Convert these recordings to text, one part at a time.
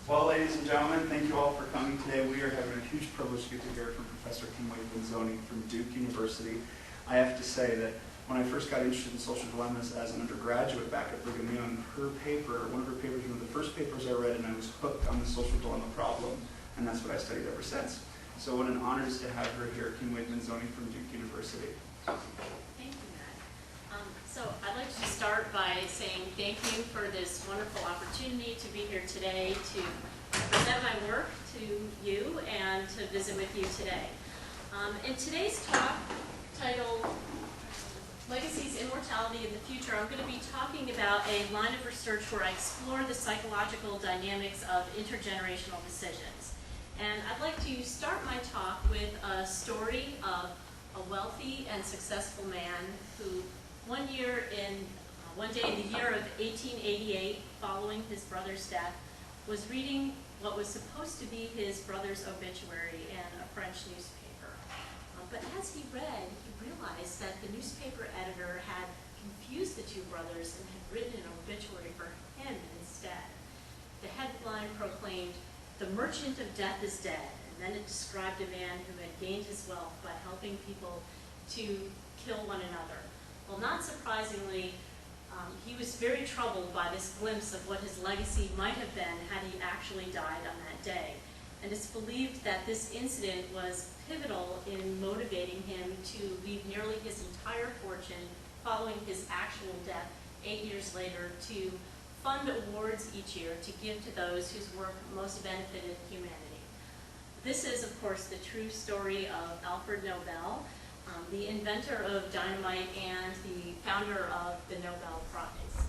Well, ladies and gentlemen, thank you all for coming today. We are having a huge privilege to get to hear from Professor Wade-Benzoni from Duke University. I have to say that when I first got interested in social dilemmas as an undergraduate back at Brigham Young, one of her papers, one of the first papers I read, and I was hooked on the social dilemma problem, and that's what I studied ever since. So what an honor it is to have her here, Wade-Benzoni from Duke University. Thank you, Matt. So I'd like to start by saying thank you for this wonderful opportunity to be here today to present my work to you and to visit with you today. In today's talk, titled Legacies, Immortality, and the Future, I'm going to be talking about a line of research where I explore the psychological dynamics of intergenerational decisions. And I'd like to start my talk with a story of a wealthy and successful man who one day in the year of 1888, following his brother's death, was reading what was supposed to be his brother's obituary in a French newspaper. But as he read, he realized that the newspaper editor had confused the two brothers and had written an obituary for him instead. The headline proclaimed, "The merchant of death is dead," and then it described a man who had gained his wealth by helping people to kill one another. Well, not surprisingly, he was very troubled by this glimpse of what his legacy might have been had he actually died on that day. And it's believed that this incident was pivotal in motivating him to leave nearly his entire fortune following his actual death 8 years later to fund awards each year to give to those whose work most benefited humanity. This is, of course, the true story of Alfred Nobel, the inventor of dynamite and the founder of the Nobel Prize.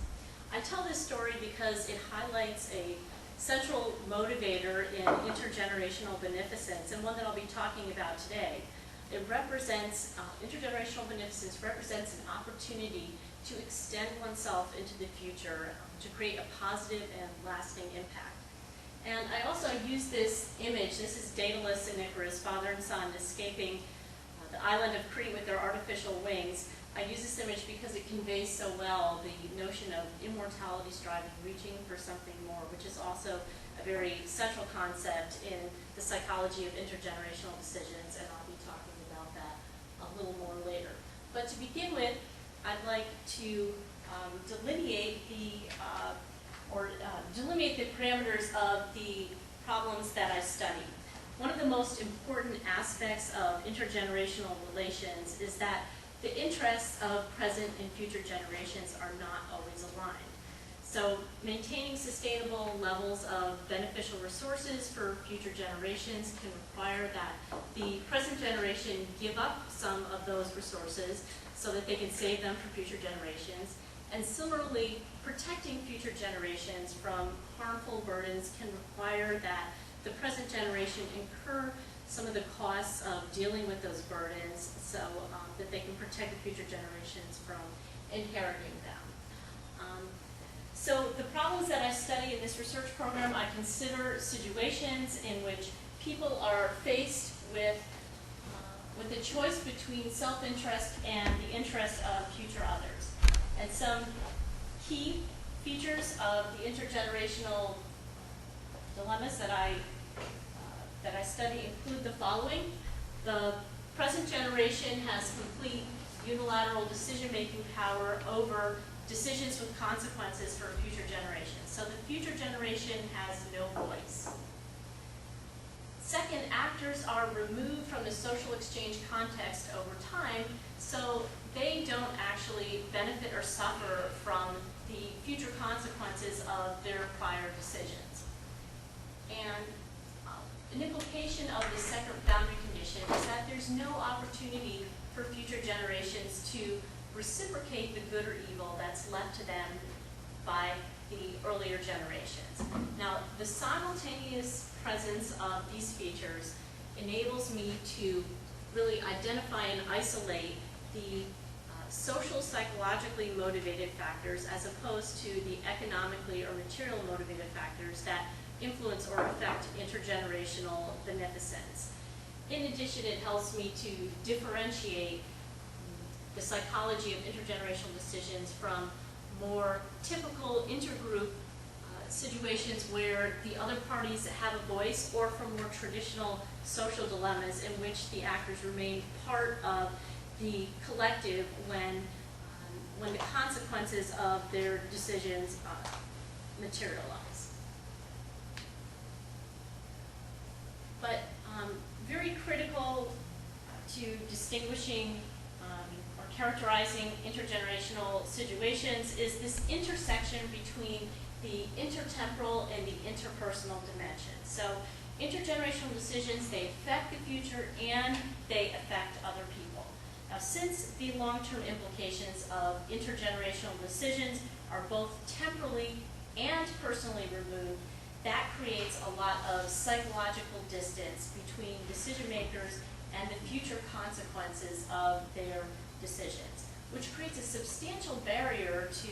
I tell this story because it highlights a central motivator in intergenerational beneficence, and one that I'll be talking about today. It represents, intergenerational beneficence represents an opportunity to extend oneself into the future to create a positive and lasting impact. And I also use this image. This is Daedalus and Icarus, father and son, escaping the island of Crete with their artificial wings. I use this image because it conveys so well the notion of immortality striving, reaching for something more, which is also a very central concept in the psychology of intergenerational decisions, and I'll be talking about that a little more later. But to begin with, I'd like to delineate the parameters of the problems that I study. One of the most important aspects of intergenerational relations is that the interests of present and future generations are not always aligned. So maintaining sustainable levels of beneficial resources for future generations can require that the present generation give up some of those resources so that they can save them for future generations. And similarly, protecting future generations from harmful burdens can require that the present generation incur some of the costs of dealing with those burdens so that they can protect the future generations from inheriting them. So the problems that I study in this research program, I consider situations in which people are faced with the choice between self-interest and the interest of future others. And some key features of the intergenerational dilemmas that I study include the following. The present generation has complete unilateral decision-making power over decisions with consequences for future generations. So the future generation has no voice. Second, actors are removed from the social exchange context over time, so they don't actually benefit or suffer from the future consequences of their prior decisions. And an implication of the second boundary condition is that there's no opportunity for future generations to reciprocate the good or evil that's left to them by the earlier generations. Now, the simultaneous presence of these features enables me to really identify and isolate the social, psychologically motivated factors as opposed to the economically or material motivated factors that influence or affect intergenerational beneficence. In addition, it helps me to differentiate the psychology of intergenerational decisions from more typical intergroup situations where the other parties have a voice, or from more traditional social dilemmas in which the actors remain part of the collective when the consequences of their decisions materialize. But very critical to distinguishing or characterizing intergenerational situations is this intersection between the intertemporal and the interpersonal dimensions. So intergenerational decisions, they affect the future and they affect other people. Now, since the long-term implications of intergenerational decisions are both temporally and personally removed, that creates a lot of psychological distance between decision makers and the future consequences of their decisions, which creates a substantial barrier to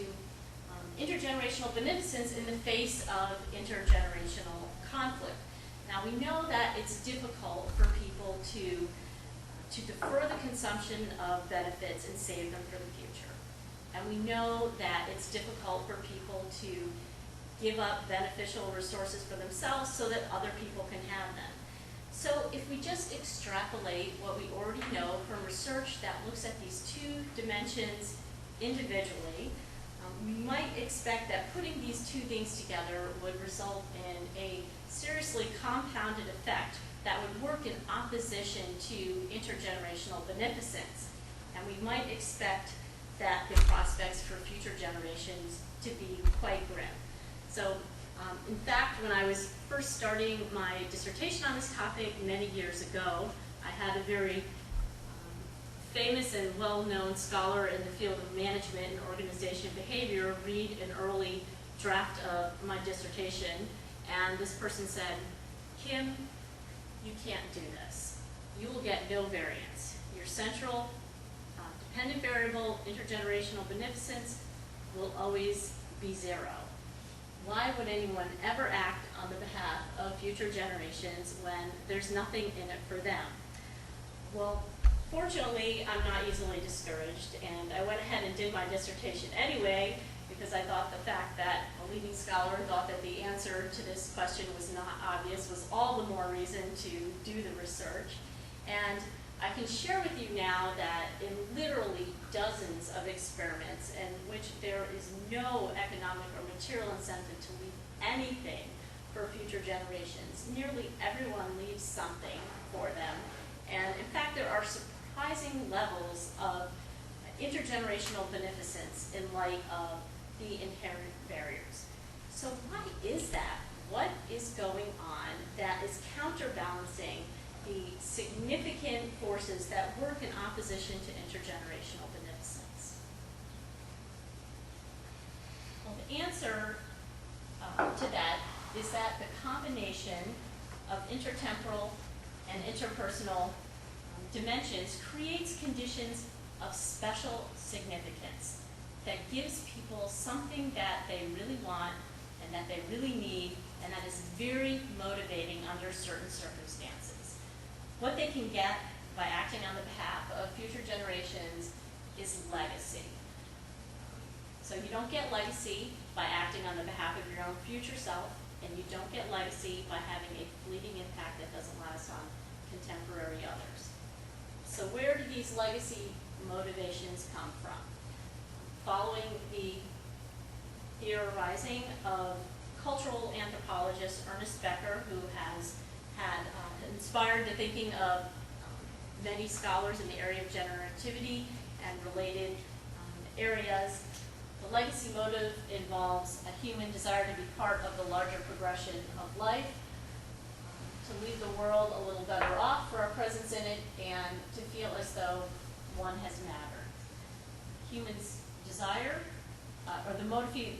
intergenerational beneficence in the face of intergenerational conflict. Now, we know that it's difficult for people to defer the consumption of benefits and save them for the future. And we know that it's difficult for people to give up beneficial resources for themselves so that other people can have them. So if we just extrapolate what we already know from research that looks at these two dimensions individually, we might expect that putting these two things together would result in a seriously compounded effect that would work in opposition to intergenerational beneficence. And we might expect that the prospects for future generations to be quite grim. So, in fact, when I was first starting my dissertation on this topic many years ago, I had a very famous and well-known scholar in the field of management and organization behavior read an early draft of my dissertation, and this person said, "Kim, you can't do this. You will get no variance. Your central dependent variable, intergenerational beneficence, will always be 0. Why would anyone ever act on the behalf of future generations when there's nothing in it for them?" Well, fortunately, I'm not easily discouraged, and I went ahead and did my dissertation anyway, because I thought the fact that a leading scholar thought that the answer to this question was not obvious was all the more reason to do the research. And I can share with you now that in literally dozens of experiments in which there is no economic or material incentive to leave anything for future generations, nearly everyone leaves something for them. And in fact, there are surprising levels of intergenerational beneficence in light of the inherent barriers. So why is that? What is going on that is counterbalancing the significant forces that work in opposition to intergenerational beneficence? Well, the answer to that is that the combination of intertemporal and interpersonal dimensions creates conditions of special significance that gives people something that they really want and that they really need, and that is very motivating under certain circumstances. What they can get by acting on the behalf of future generations is legacy. So you don't get legacy by acting on the behalf of your own future self, and you don't get legacy by having a fleeting impact that doesn't last on contemporary others. So where do these legacy motivations come from? Following the theorizing of cultural anthropologist Ernest Becker, who has had inspired the thinking of many scholars in the area of generativity and related areas, the legacy motive involves a human desire to be part of the larger progression of life, to leave the world a little better off for our presence in it, and to feel as though one has mattered. Humans' desire, or the motivation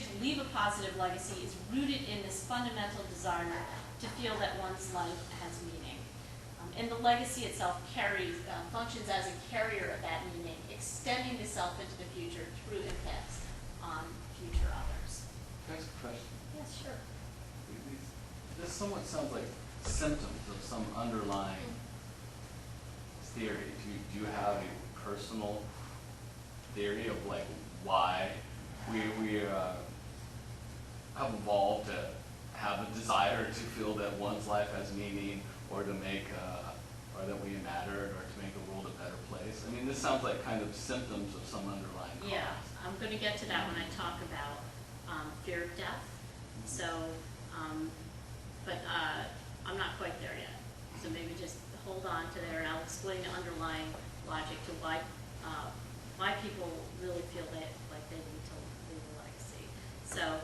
to leave a positive legacy is rooted in this fundamental desire to feel that one's life has meaning. And the legacy itself functions as a carrier of that meaning, extending the self into the future through impacts on future others. Can I ask a question? Yes, sure. This somewhat sounds like symptoms of some underlying theory. Do you have a personal theory of like why we have evolved to have a desire to feel that one's life has meaning, or to make, or that we matter, or to make the world a better place. I mean, this sounds like kind of symptoms of some underlying cause. Yeah, I'm going to get to that when I talk about fear of death. So, but I'm not quite there yet. So maybe just hold on to there, and I'll explain the underlying logic to why people really feel that like they need to leave a legacy. So,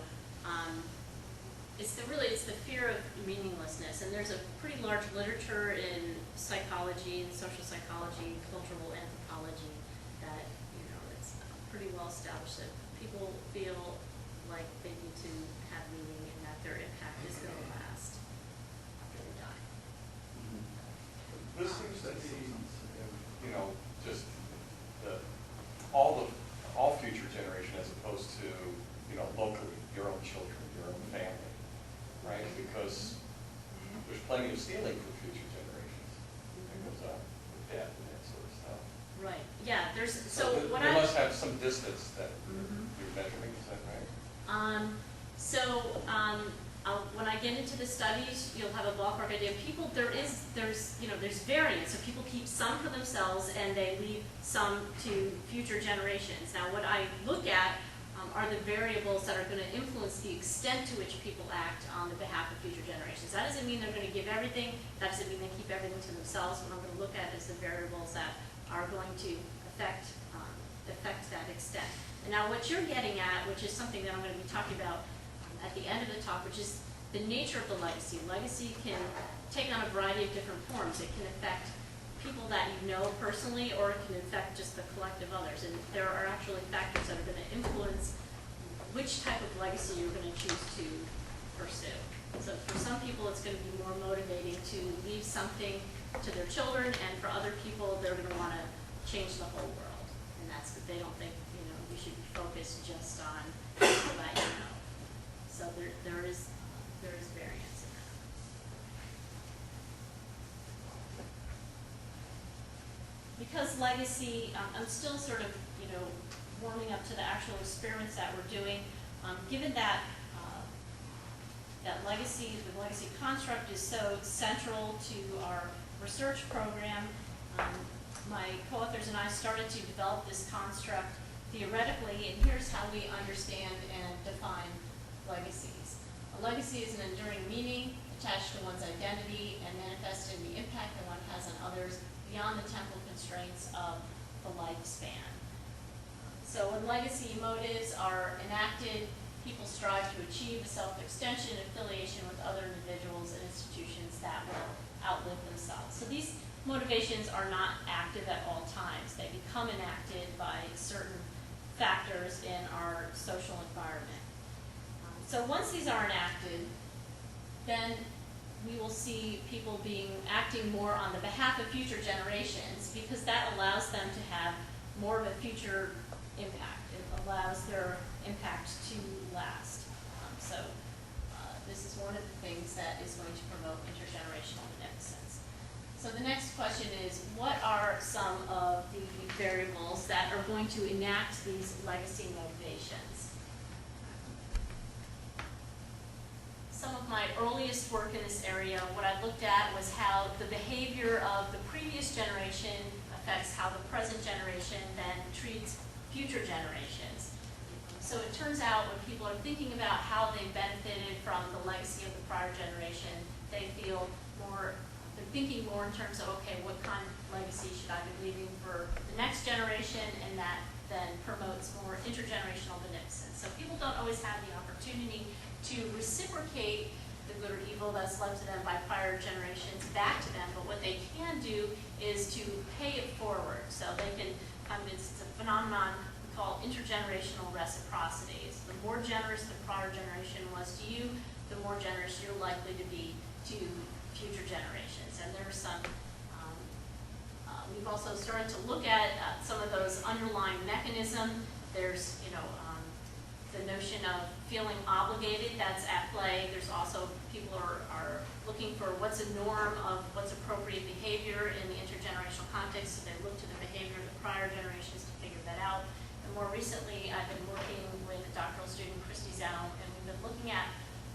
it's the fear of meaninglessness, and there's a pretty large literature in psychology and social psychology, cultural anthropology, that it's pretty well established that people feel like they need to have meaning and that their impact is going to last after they die. This seems to be, just all future generation, as opposed to, locally, your own children, your own family, right? Because there's plenty of stealing for future generations. It goes up with death and that sort of stuff. Right. Yeah. There's They must have some distance that you're measuring. Is that right? When I get into the studies, you'll have a ballpark idea. People, there's variance. So people keep some for themselves and they leave some to future generations. Now, what I look at are the variables that are going to influence the extent to which people act on the behalf of future generations. That doesn't mean they're going to give everything. That doesn't mean they keep everything to themselves. What I'm going to look at is the variables that are going to affect that extent. And now what you're getting at, which is something that I'm going to be talking about at the end of the talk, which is the nature of the legacy. Legacy can take on a variety of different forms. It can affect people that you know personally, or it can affect just the collective others. And there are actually factors that are going to influence which type of legacy you're going to choose to pursue. So for some people, it's going to be more motivating to leave something to their children, and for other people, they're going to want to change the whole world. And that's what they don't think, you should be focused just on people that you know. So there is variance in that. Because legacy, I'm still sort of, warming up to the actual experiments that we're doing. Given that the legacy construct is so central to our research program, my co-authors and I started to develop this construct theoretically, and here's how we understand and define legacies. A legacy is an enduring meaning attached to one's identity and manifested in the impact that one has on others beyond the temporal constraints of the lifespan. So when legacy motives are enacted, people strive to achieve a self-extension affiliation with other individuals and institutions that will outlive themselves. So these motivations are not active at all times. They become enacted by certain factors in our social environment. So once these are enacted, then we will see people acting more on the behalf of future generations, because that allows them to have more of a future impact. It allows their impact to last. This is one of the things that is going to promote intergenerational beneficence. So the next question is, what are some of the variables that are going to enact these legacy motivations? Some of my earliest work in this area, what I looked at was how the behavior of the previous generation affects how the present generation then treats future generations. So it turns out when people are thinking about how they benefited from the legacy of the prior generation, they feel more, they're thinking more in terms of, okay, what kind of legacy should I be leaving for the next generation, and that then promotes more intergenerational beneficence. So people don't always have the opportunity to reciprocate the good or evil that's left to them by prior generations back to them, but what they can do is to pay it forward. So they can, it's a phenomenon we call intergenerational reciprocity. It's the more generous the prior generation was to you, the more generous you're likely to be to future generations. And there are some, we've also started to look at some of those underlying mechanisms. There's, the notion of feeling obligated, that's at play. There's also, people are looking for what's a norm of what's appropriate behavior in the intergenerational context, so they look to the behavior of the prior generations to figure that out. And more recently, I've been working with a doctoral student, Christy Zhao, and we've been looking at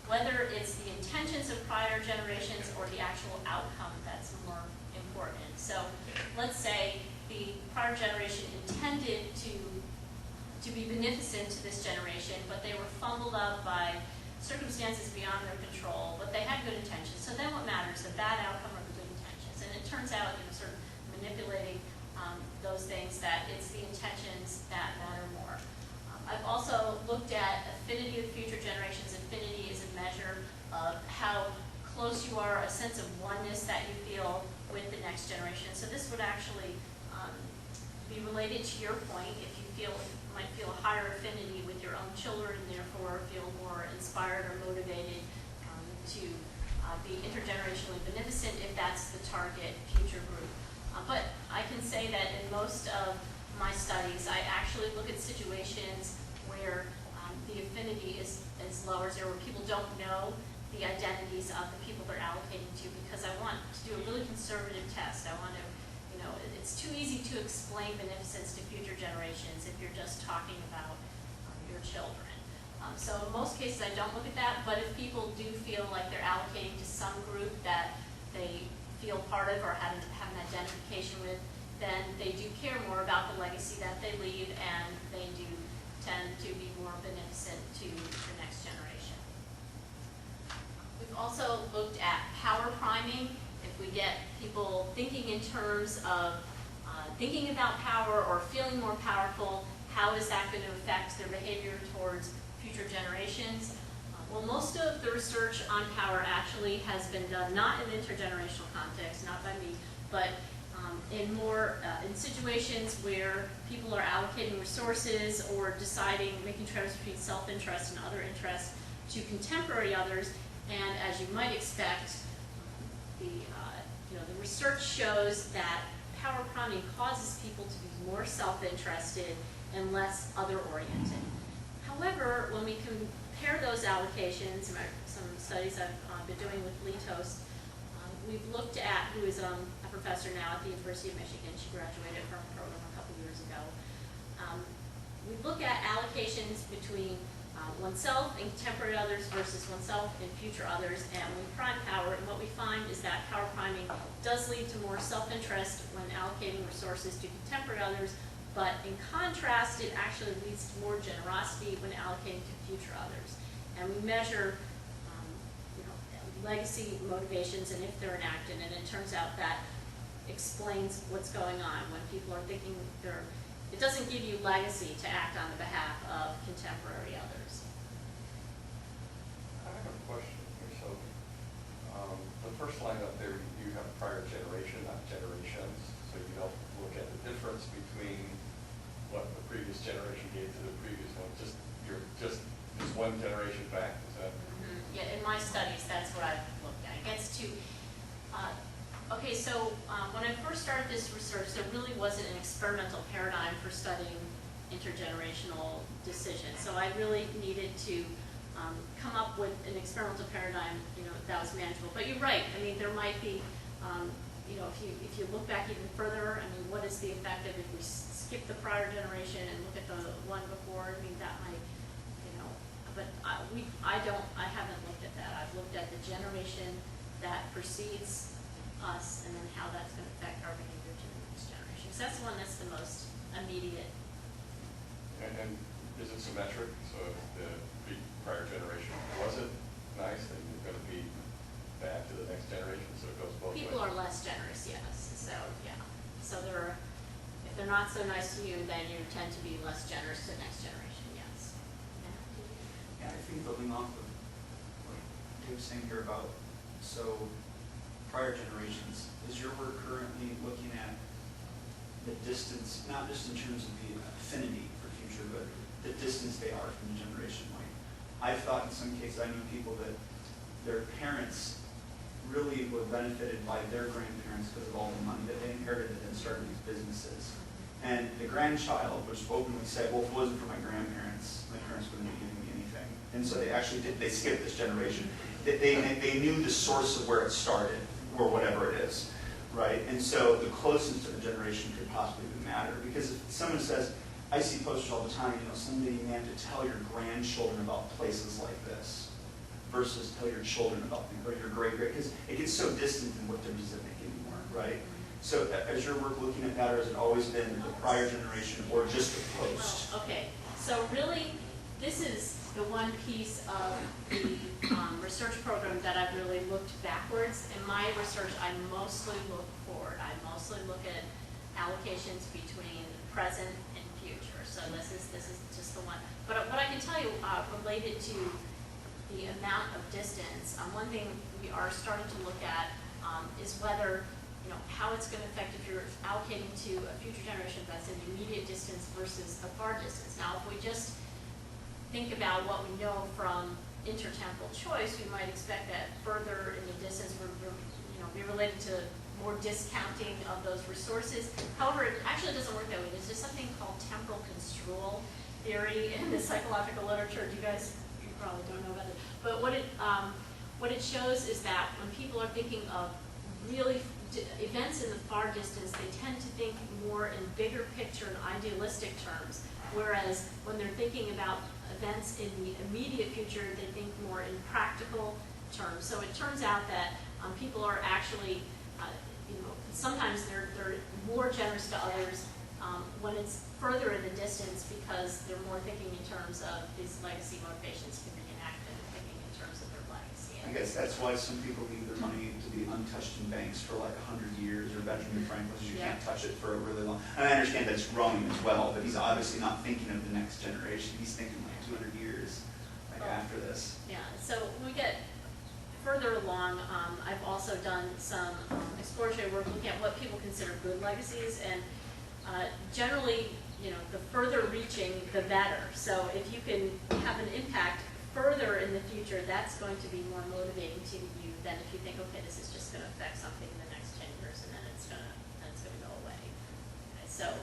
whether it's the intentions of prior generations or the actual outcome that's more important. So let's say the prior generation intended to be beneficent to this generation, but they were fumbled up by circumstances beyond their control, but they had good intentions. So then what matters, the bad outcome or the good intentions? And it turns out, sort of manipulating those things, that it's the intentions that matter more. I've also looked at affinity of future generations. Affinity is a measure of how close you are, a sense of oneness that you feel with the next generation. So this would actually be related to your point. If you might feel a higher affinity with your own children, and therefore feel more inspired or motivated to be intergenerationally beneficent if that's the target future group. But I can say that in most of my studies, I actually look at situations where the affinity is lower, where people don't know the identities of the people they're allocating to, because I want to do a really conservative test. I want to, it's too easy to explain beneficence to future generations if you're just talking about your children. So in most cases I don't look at that, but if people do feel like they're allocating to some group that they feel part of or have an identification with, then they do care more about the legacy that they leave, and they do tend to be more beneficent to the next generation. We've also looked at power priming. If we get people thinking in terms of thinking about power or feeling more powerful, how is that going to affect their behavior towards future generations? Well, most of the research on power actually has been done not in intergenerational context, not by me, but in situations where people are allocating resources or deciding, making trade-offs between self-interest and other interests to contemporary others. And as you might expect, the research shows that power priming causes people to be more self-interested and less other-oriented. However, when we compare those allocations, some studies I've been doing with Lee Toast, we've looked at, who is a professor now at the University of Michigan. She graduated from a program a couple years ago. We look at allocations between oneself and contemporary others versus oneself and future others, and we prime power, and what we find is that power priming does lead to more self-interest when allocating resources to contemporary others, but in contrast, it actually leads to more generosity when allocating to future others. And we measure legacy motivations and if they're enacted, and it turns out that explains what's going on when people are thinking it doesn't give you legacy to act on the behalf of contemporary others. I have a question here. So the first line up there, you have prior generation, not generations. So you don't look at the difference between what the previous generation gave to the previous one. You're just one generation back. Is that? Mm-hmm. Yeah, in my studies, that's what I've looked at. It gets to okay, so when I first started this research, there really wasn't an experimental paradigm for studying intergenerational decisions. So I really needed to come up with an experimental paradigm, that was manageable. But you're right. I mean, there might be, if you look back even further, I mean, what is the effect of if we skip the prior generation and look at the one before? I mean, that might, but I haven't looked at that. I've looked at the generation that precedes us, and then how that's going to affect our behavior to the next generation. So that's the one that's the most immediate. And is it symmetric? So if the prior generation wasn't nice, then you're going to be bad to the next generation, so it goes both ways. People are less generous, yes. So yeah. So if they're not so nice to you, then you tend to be less generous to the next generation, yes. Yeah, I think building off of what Dave was saying here about, so prior generations, is your work currently looking at the distance, not just in terms of the affinity for future, but the distance they are from the generation? Like, I've thought in some cases, I know people that their parents really were benefited by their grandparents because of all the money that they inherited and started these businesses. And the grandchild would openly say, well, if it wasn't for my grandparents, my parents wouldn't be giving me anything. And so they actually they skipped this generation. They knew the source of where it started, or whatever it is, right? And so the closest to the generation could possibly matter. Because if someone says, I see posters all the time, someday you may have to tell your grandchildren about places like this versus tell your children about things, or your great-great, because it gets so distant in what difference does it make anymore, right? So as your work looking at that, or has it always been the prior generation or just the post? Well, okay, so really, this is the one piece of the research program that I've really looked backwards. In my research, I mostly look forward. I mostly look at allocations between present and future. So this is just the one. But what I can tell you related to the amount of distance, one thing we are starting to look at is whether, how it's going to affect if you're allocating to a future generation that's an immediate distance versus a far distance. Now, if we just think about what we know from intertemporal choice, we might expect that further in the distance would be related to more discounting of those resources. However, it actually doesn't work that way. There's just something called temporal construal theory in the psychological literature. You probably don't know about it. But what it shows is that when people are thinking of really events in the far distance, they tend to think more in bigger picture and idealistic terms. Whereas when they're thinking about events in the immediate future, they think more in practical terms. So it turns out that people are actually, sometimes they're more generous to others when it's further in the distance because they're more thinking in terms of these legacy motivations can be enacted and thinking in terms of their legacy. I guess that's why some people leave their money to be untouched in banks for like 100 years, or Benjamin Franklin's, you can't touch it for a really long. And I understand that's growing as well, but he's obviously not thinking of the next generation. He's thinking like 200 years after this. Yeah, so when we get further along, I've also done some exploratory work looking at what people consider good legacies, and generally, the further reaching, the better. So if you can have an impact further in the future, that's going to be more motivating to you than if you think, okay, this is just going to affect something in the next 10 years, and then it's going to go away. Okay, so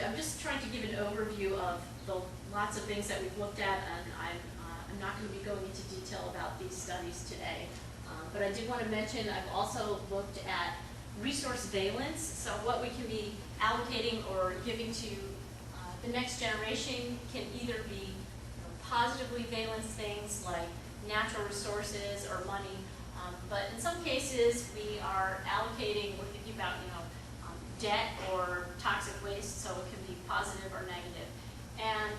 I'm just trying to give an overview of the lots of things that we've looked at, and I'm not going to be going into detail about these studies today. But I did want to mention I've also looked at resource valence, so what we can be allocating or giving to the next generation can either be positively valence things like natural resources or money, but in some cases we are allocating, we're thinking about debt or toxic waste, so it can be positive or negative. And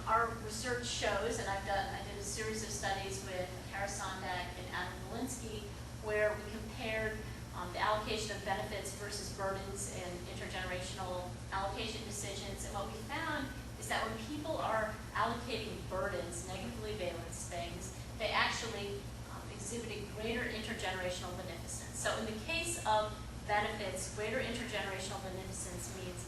our research shows, and I did a series of studies with Kara Sondak and Adam Walensky, where we compared the allocation of benefits versus burdens in intergenerational allocation decisions. And what we found is that when people are allocating burdens, negatively valenced things, they actually exhibited greater intergenerational beneficence. So in the case of benefits, greater intergenerational beneficence means,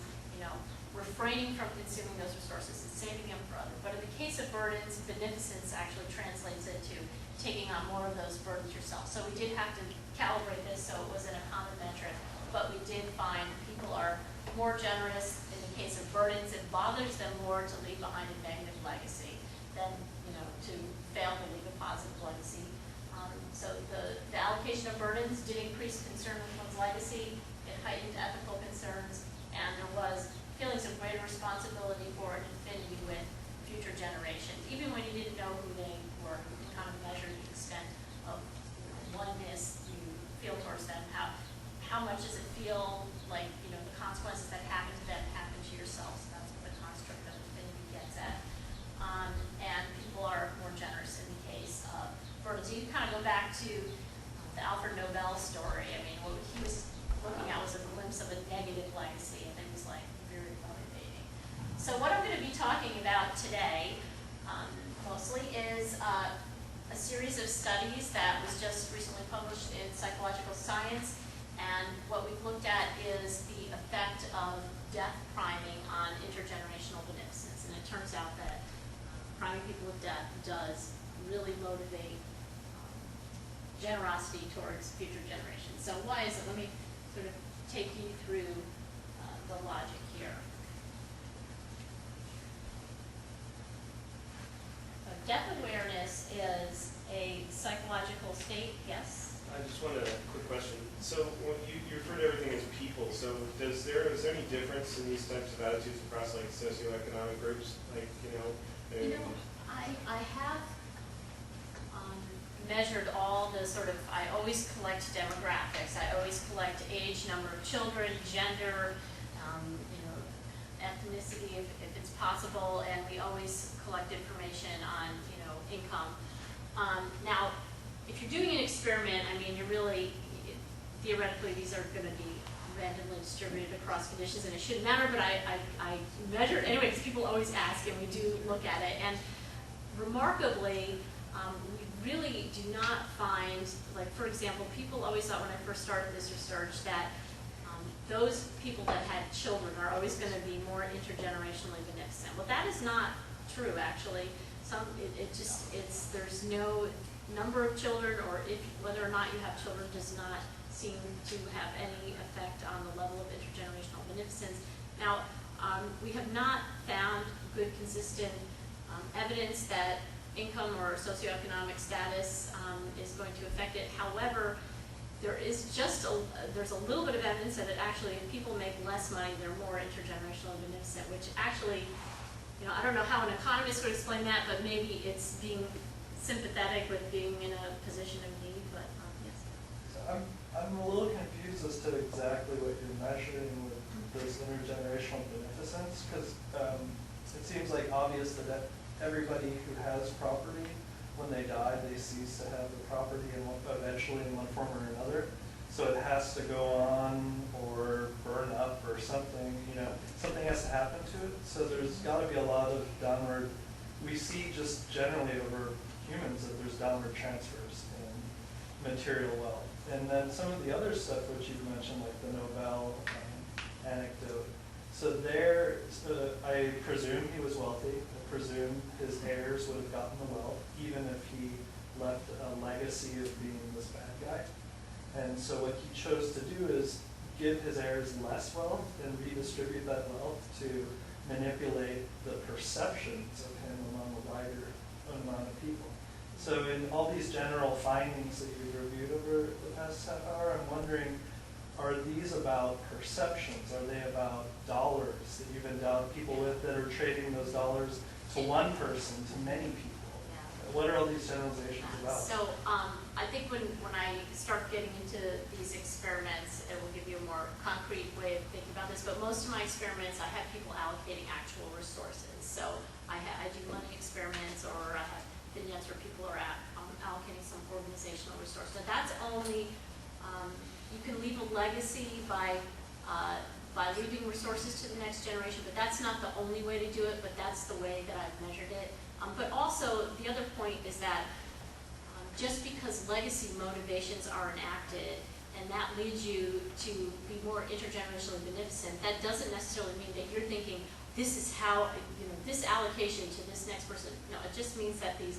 refraining from consuming those resources and saving them for others. But in the case of burdens, beneficence actually translates into taking on more of those burdens yourself. So we did have to calibrate this so it wasn't a common metric, but we did find people are more generous in the case of burdens. It bothers them more to leave behind a negative legacy than to fail to leave a positive legacy. So the allocation of burdens did increase concern with one's legacy. It heightened ethical concerns, and there was feelings of greater responsibility for and affinity with future generations, even when you didn't know who they were. You can kind of measure the extent of oneness you feel towards them. How much does it feel like the consequences that happen to them happen to yourself? So that's what the construct of affinity gets at. And people are more generous in the case of burdens. So you kind of go back to the Alfred Nobel story. I mean, what he was looking at was a glimpse of a negative legacy, and it was like very motivating. So what I'm going to be talking about today mostly is a series of studies that was just recently published in Psychological Science, and what we've looked at is the effect of death priming on intergenerational beneficence. And it turns out that priming people with death does really motivate generosity towards future generations. So why is it? Let me sort of take you through the logic here. Death awareness is a psychological state. Yes? I just wanted a quick question. So when you refer to everything as people, so is there any difference in these types of attitudes across like socioeconomic groups? Like, I have measured all the sort of, I always collect demographics. I always collect age, number of children, gender, ethnicity if it's possible, and we always collect information on, income. Now, if you're doing an experiment, I mean, you're really, theoretically, these are going to be randomly distributed across conditions, and it shouldn't matter, but I measured, anyway, because people always ask, and we do look at it, and remarkably, we really do not find, like, for example, people always thought when I first started this research that those people that had children are always going to be more intergenerationally beneficent. Well, that is not true, actually. There's no number of children, or whether or not you have children does not seem to have any effect on the level of intergenerational beneficence. Now, we have not found good, consistent evidence that income or socioeconomic status is going to affect it. However, there's a little bit of evidence that actually if people make less money, they're more intergenerationally beneficent, which actually, I don't know how an economist would explain that, but maybe it's being sympathetic with being in a position of need, but yes. So I'm a little confused as to exactly what you're measuring with this intergenerational beneficence, because it seems like obvious that everybody who has property, when they die, they cease to have the property eventually in one form or another. So it has to go on or burn up or something, something has to happen to it. So there's got to be a lot of downward, we see just generally over humans that there's downward transfers in material wealth. And then some of the other stuff which you've mentioned, like the Nobel anecdote. So I presume he was wealthy. I presume his heirs would have gotten the wealth, even if he left a legacy of being this bad guy. And so what he chose to do is give his heirs less wealth and redistribute that wealth to manipulate the perceptions of him among a wider amount of people. So in all these general findings that you've reviewed over the past half hour, I'm wondering, are these about perceptions? Are they about dollars that you've endowed people with that are trading those dollars to one person, to many people? Yeah. What are all these generalizations about? So I think when I start getting into these experiments, it will give you a more concrete way of thinking about this. But most of my experiments, I have people allocating actual resources. So I do money experiments, or I have vignettes where people are allocating some organizational resource. But that's only, you can leave a legacy by leaving resources to the next generation, but that's not the only way to do it, but that's the way that I've measured it. But also, the other point is that just because legacy motivations are enacted, and that leads you to be more intergenerationally beneficent, that doesn't necessarily mean that you're thinking, this is how, this allocation to this next person. No, it just means that these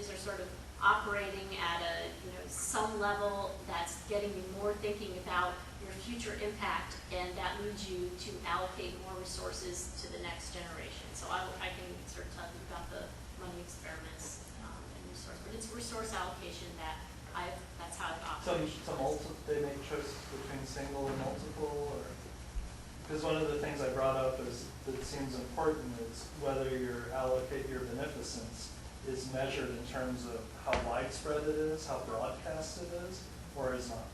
are sort of operating at a, some level that's getting you more thinking about your future impact, and that leads you to allocate more resources to the next generation. So I can sort of tell you about the money experiments and resource, but it's resource allocation that's how I've operated. They make choices between single and multiple, or because one of the things I brought up is that seems important is whether your beneficence is measured in terms of how widespread it is, how broadcast it is, or is not.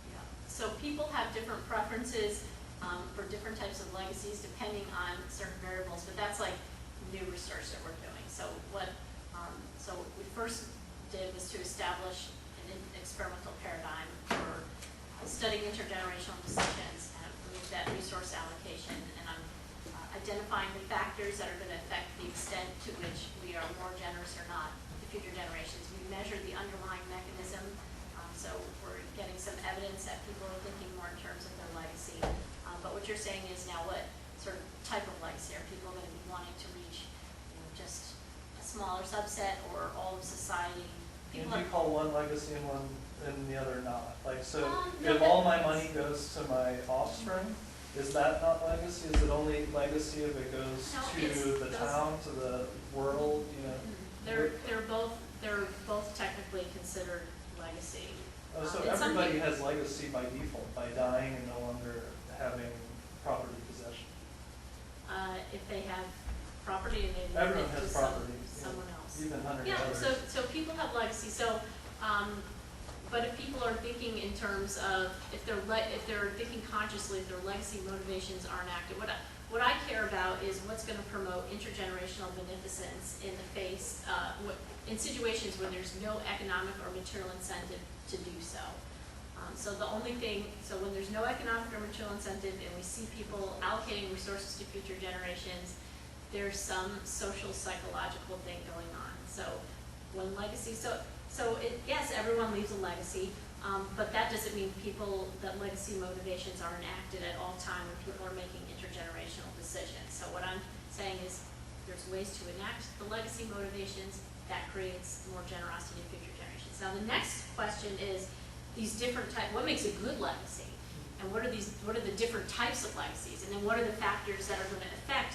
Yeah. So people have different preferences for different types of legacies depending on certain variables, but that's like new research that we're doing. So what we first did was to establish an experimental paradigm for studying intergenerational decisions, and we looked at resource allocation, and I'm identifying the factors that are going to affect the extent to which we are more generous or not to future generations. We measured the underlying mechanism, so we're getting some evidence that people are thinking more in terms of their legacy. But what you're saying is now what sort of type of legacy are people going to be wanting to reach? Just a smaller subset or all of society? Can you call one legacy and one and the other not? Like, so No, if all my money goes to my offspring, is that not legacy? Is it only legacy if it goes to the town, to the world? They're both technically considered legacy. Oh, so everybody has legacy by default, by dying and no longer property and they leave Everyone it to has property, someone else. even hunter Yeah, gatherers. so people have legacy, but if people are thinking in terms of, if they're thinking consciously, if their legacy motivations aren't active, what I care about is what's gonna promote intergenerational beneficence in the face, in situations where there's no economic or material incentive to do so. So when there's no economic or material incentive and we see people allocating resources to future generations, there's some social psychological thing going on. So when legacy, yes, everyone leaves a legacy, but that doesn't mean that legacy motivations are enacted at all time when people are making intergenerational decisions. So what I'm saying is there's ways to enact the legacy motivations that creates more generosity in future generations. Now the next question is these different types, what makes a good legacy? And what are the different types of legacies? And then what are the factors that are going to affect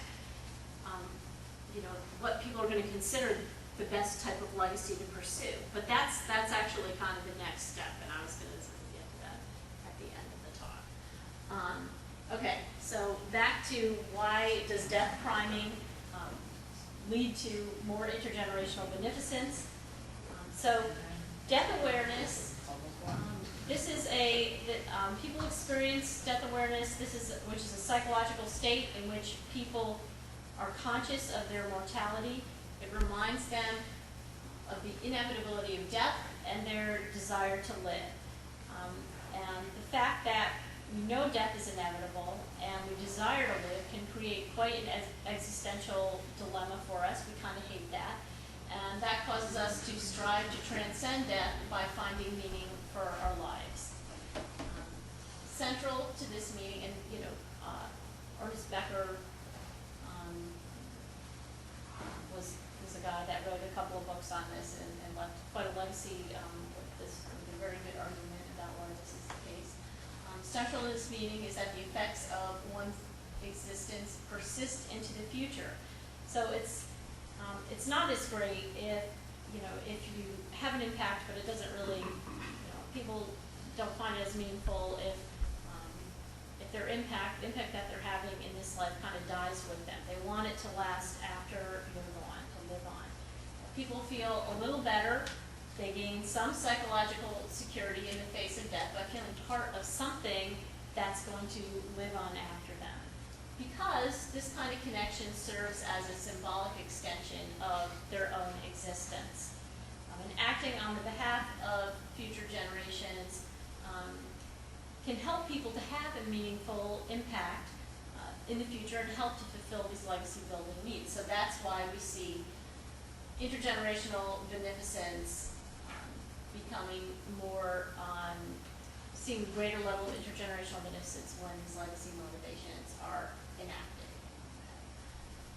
what people are going to consider the best type of legacy to pursue? But that's actually kind of the next step, and I was going to sort of get to that at the end of the talk. Okay, so back to why does death priming lead to more intergenerational beneficence? So death awareness, this is people experience death awareness, which is a psychological state in which people are conscious of their mortality. It reminds them of the inevitability of death and their desire to live. And the fact that we know death is inevitable and we desire to live can create quite an existential dilemma for us. We kind of hate that. And that causes us to strive to transcend death by finding meaning for our lives. Central to this meeting, and Ernest Becker was a guy that wrote a couple of books on this and left quite a legacy with a very good argument about why this is the case. Central to this meeting is that the effects of one's existence persist into the future. So it's not as great if you have an impact, but it doesn't really, people don't find it as meaningful if their impact that they're having in this life kind of dies with them. They want it to last after you're gone, to live on. People feel a little better. They gain some psychological security in the face of death by feeling part of something that's going to live on after them. Because this kind of connection serves as a symbolic extension of their own existence. And acting on the behalf of future generations can help people to have a meaningful impact in the future and help to fulfill these legacy building needs. So that's why we see intergenerational beneficence becoming more seeing greater level of intergenerational beneficence when these legacy motivations are enacted.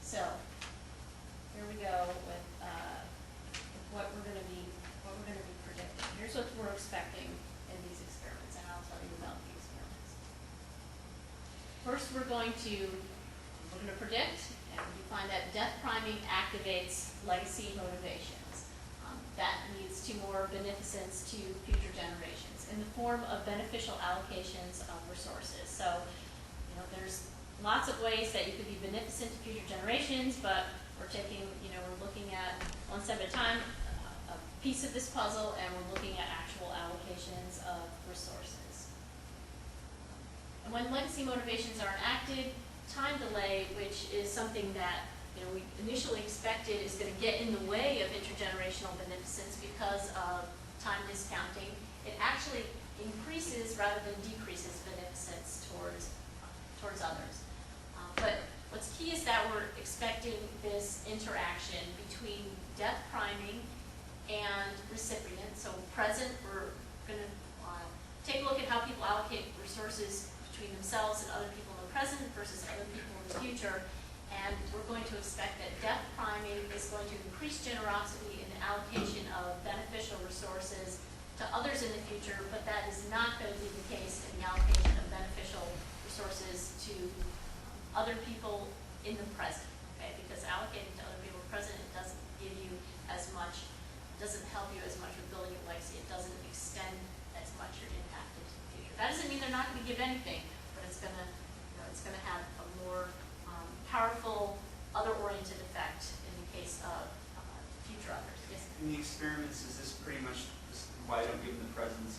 So here we go with what we're going to be predicting. Here's what we're expecting in these experiments, and I'll tell you about the experiments. First, we're going to predict, and we find that death priming activates legacy motivations. That leads to more beneficence to future generations in the form of beneficial allocations of resources. So, there's lots of ways that you could be beneficent to future generations, but we're looking at one step at a time, a piece of this puzzle, and we're looking at actual allocations of resources. And when legacy motivations are enacted, time delay, which is something that we initially expected is going to get in the way of intergenerational beneficence because of time discounting, it actually increases rather than decreases beneficence towards others. But what's key is that we're expecting this interaction between death priming and recipient. So present, we're going to take a look at how people allocate resources between themselves and other people in the present versus other people in the future. And we're going to expect that death priming is going to increase generosity in the allocation of beneficial resources to others in the future, but that is not going to be the case in the allocation of beneficial resources to other people in the present, okay? Because allocating to other people in the present, it doesn't give you as much, doesn't help you as much with building your legacy. It doesn't extend as much your impact into the future. That doesn't mean they're not going to give anything, but it's going to have a more powerful other-oriented effect in the case of future others. Yes? In the experiments, is this pretty much why I don't give them the presents?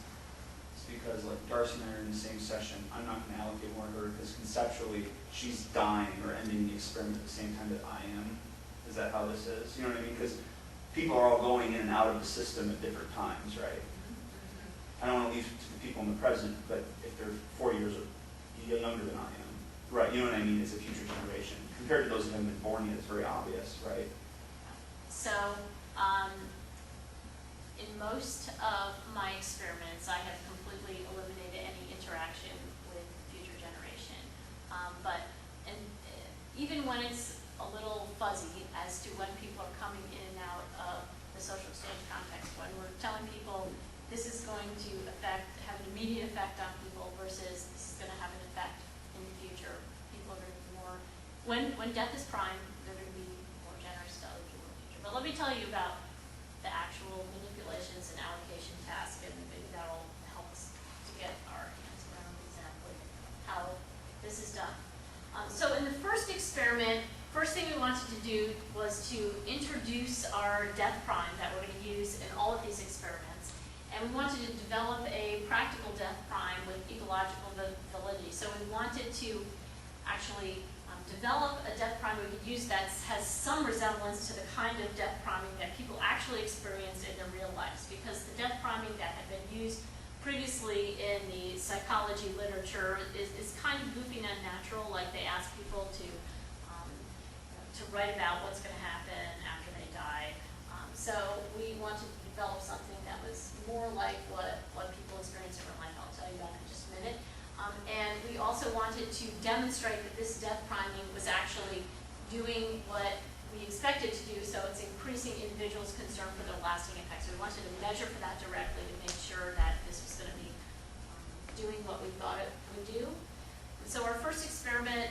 It's because like Darcy and I are in the same session. I'm not going to allocate more to her because conceptually she's dying or ending the experiment at the same time that I am. Is that how this is? You know what I mean? Because people are all going in and out of the system at different times, right? I don't want to leave it to the people in the present, but if they're 4 years younger than I am, right? You know what I mean? It's a future generation. Compared to those who haven't been born yet, it's very obvious, right? So, in most of my experiments, I have completely eliminated any interaction with future generation. Even when it's a little fuzzy as to when people are coming in and out of the social exchange context, when we're telling people this is going to have an immediate effect on people versus this is going to have an effect in the future, people are going to be more, when death is prime, they're going to be more generous to other people in the future. But let me tell you about the actual manipulations and allocation task, and maybe that'll help us to get our hands around exactly how this is done. So in the first experiment, first thing we wanted to do was to introduce our death prime that we're going to use in all of these experiments. And we wanted to develop a practical death prime with ecological validity. So we wanted to actually develop a death prime we could use that has some resemblance to the kind of death priming that people actually experience in their real lives. Because the death priming that had been used previously in the psychology literature is kind of goofy and unnatural, like they ask people to write about what's going to happen after they die. So we wanted to develop something that was more like what people experience in real life. I'll tell you about it in just a minute. And we also wanted to demonstrate that this death priming was actually doing what we expected to do, so it's increasing individuals' concern for their lasting effects. So we wanted to measure for that directly to make sure that this was going to be doing what we thought it would do. And so our first experiment,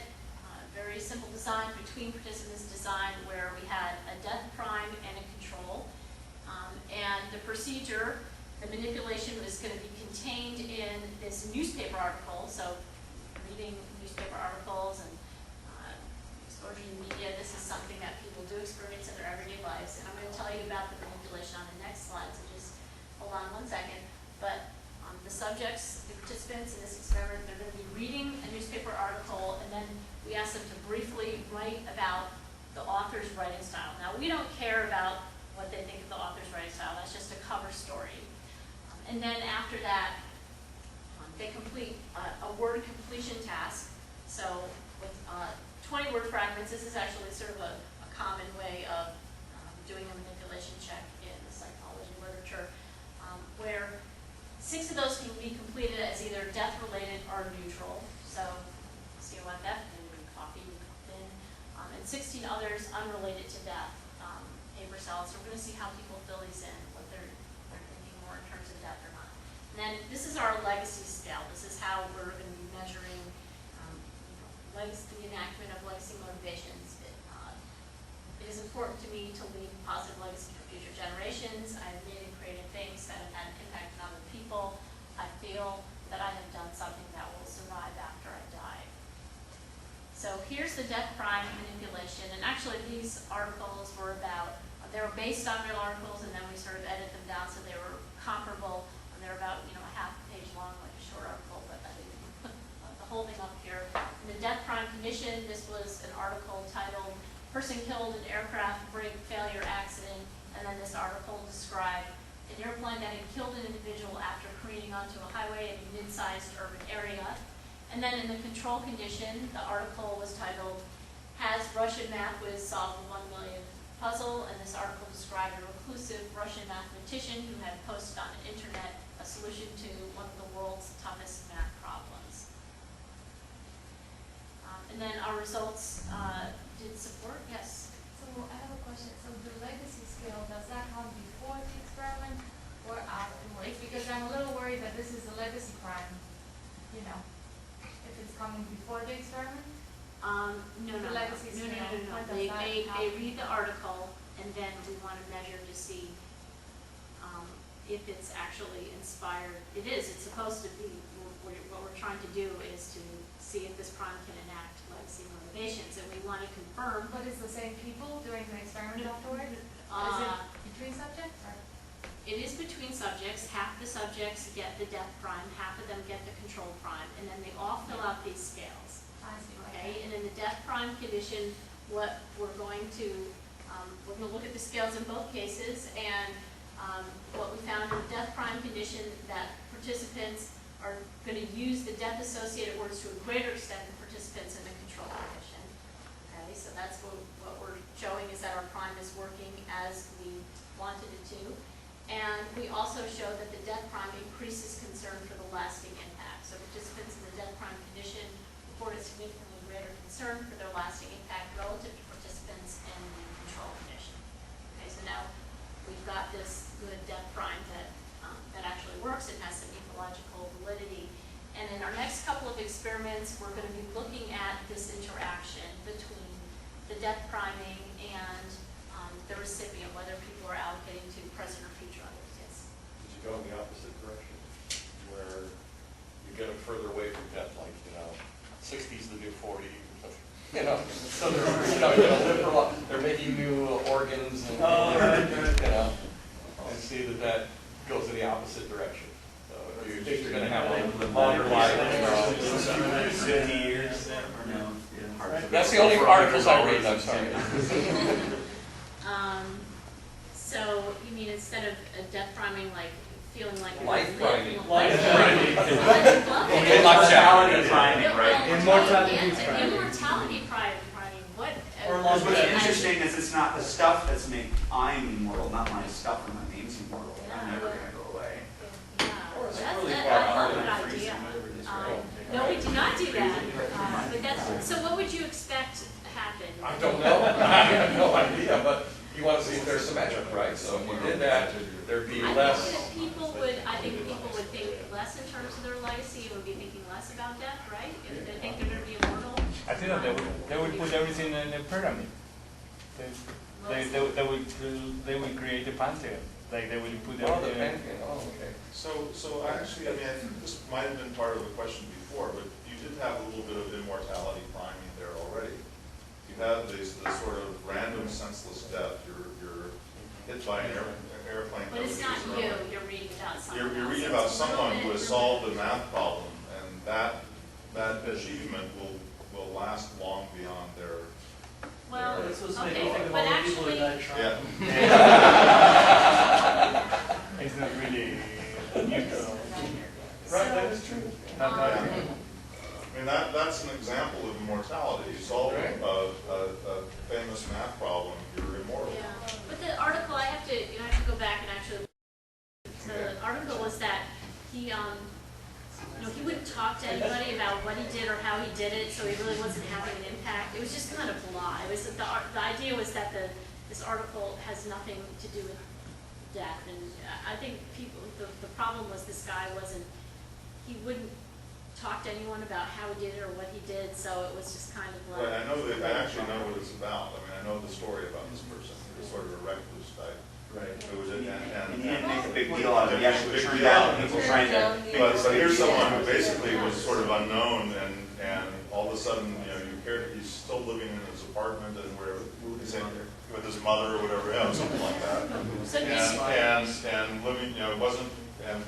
very simple design, between participants design, where we had a death prime and a control. And the procedure, the manipulation was going to be contained in this newspaper article, so reading newspaper articles and exposure to media, this is something that people do experience in their everyday lives. And I'm going to tell you about the manipulation on the next slide, so just hold on 1 second. But the subjects, the participants in this experiment, they're going to be reading a newspaper article, and then we ask them to briefly write about the author's writing style. Now, we don't care about what they think of the author's writing style. That's just a cover story. And then after that, they complete a word completion task. So with 20 word fragments, this is actually sort of a common way of doing a manipulation check in the psychology literature, where 6 of those can be completed as either death-related or neutral. So COFF, coffee, thin, and 16 others unrelated to death, paper cells. So we're going to see how people fill these in, what they're thinking more in terms of death or not. And then this is our legacy scale. This is how we're going to be measuring the enactment of legacy motivations. It is important to me to leave a positive legacy for future generations. I have made and created things that have had an impact on other people. I feel that I have done something that will survive after I die. So here's the death prime manipulation. And actually these articles were they were based on real articles, and then we sort of edited them down so they were comparable. And they're about, a half a page long, like a short article, but I think put the whole thing up here. In the death prime condition, this was an article titled "Person Killed in Aircraft Brake Failure Accident," and then this article described an airplane that had killed an individual after careening onto a highway in a mid-sized urban area. And then in the control condition, the article was titled "Has Russian Math Whiz Solved the 1 Million Puzzle?" And this article described a reclusive Russian mathematician who had posted on the internet a solution to one of the world's toughest math problems. And then our results did support, yes? So I have a question. So the legacy scale, does that come before the experiment or afterwards? Because I'm a little worried that this is a legacy crime, if it's coming before the experiment. No. The legacy scale. When does They that happen? read the article, and then we want to measure to see if it's actually inspired. It is. It's supposed to be. What we're trying to do is to see if this prime can enact legacy legacy motivations, and we want to confirm. But it's the same people doing the experiment afterward? Is Uh, it between subjects or? It is between subjects. Half the subjects get the death prime, half of them get the control prime, and then they all fill out these scales. I see. Okay, and in the death prime condition, what we're going to look at the scales in both cases, and what we found in the death prime condition, that participants are going to use the death-associated words to a greater extent than participants in the control condition. Okay, so that's what we're showing, is that our prime is working as we wanted it to. And we also show that the death prime increases concern for the lasting impact. So participants in the death prime condition reported significantly greater concern for their lasting impact relative to participants in the control condition. Okay, so now we've got this good death prime that actually works and has some ecological validity. And in our next couple of experiments, we're going to be looking at this interaction between the death priming and the recipient, whether people are allocating to present or future others. Yes. Did you go in the opposite direction, where you get them further away from death, like, 60's the new 40, so they're, gonna live for a while. They're making new organs and, and see that goes in the opposite direction. So you're gonna have a longer life. 50 years. That's the only articles I read, I'm sorry. So you mean instead of a death priming, like feeling like Life priming. Life priming. Immortality priming, right? Immortality priming. What? Because what's interesting is it's not the stuff that's making I'm immortal, not my stuff or my name's immortal. I'm never going to go away. I love that idea. No, we do not do that. But that's, so what would you expect happen? I don't know. I have no idea, but you want to see if they're symmetric, right? So if you did that, there'd be less. I think people would think less in terms of their legacy and would be thinking less about death, right? If they think they're going to be immortal. I think that they would put everything in a pyramid. They will create a pantheon. Like they will put Oh, the everything. pantheon. Oh, okay. So actually, I think this might have been part of the question before, but you did have a little bit of immortality priming there already. You have this sort of random, senseless death. You're hit by an airplane. But it's not you. You're reading about someone You're else. reading about someone who has solved a math problem, and that achievement will last long beyond their. Well, This was making okay, think of but all the people who actually, died trying. Yeah. It's not really neutral. Right, that is true. Not I mean, that's an example of immortality. You solve a famous math problem, you're immortal. yeah. But the article, I have to go back and actually. The article was that he he wouldn't talk to anybody about what he did or how he did it, so he really wasn't having an impact. It was just kind of blah. It was the idea was that this article has nothing to do with death, and I think the problem was this guy he wouldn't talk to anyone about how he did it or what he did, so it was just kind of like. Right, I actually know what it's about. I mean, I know the story about this person. He was sort of a recluse type. Right. It was and And he didn't make a big deal out of it. He actually turned out people trying to. But here's someone who basically was sort of unknown, and all of a sudden, he's still living in his apartment and wherever he's in with his mother or whatever, something like that. So And living, it wasn't,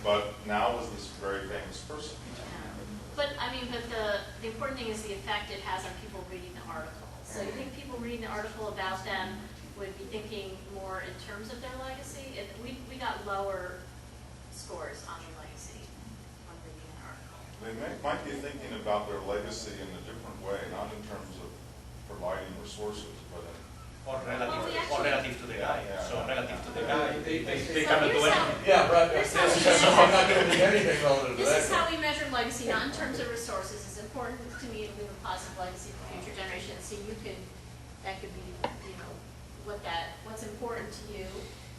but now was this very famous person. But I mean, the important thing is the effect it has on people reading the article. So you think people reading the article about them would be thinking more in terms of their legacy? We got lower scores on the legacy when reading an article. They might be thinking about their legacy in a different way, not in terms of providing resources, but in Or Well, we relative to the guy. Yeah. So relative to the guy, they So cannot do here's how- anything. Yeah, right. Here's how we So I'm not going to do anything relative to that. This is how we measure legacy, not in terms of resources. It's important to me to leave a positive legacy for future generations. So that could be, what's important to you.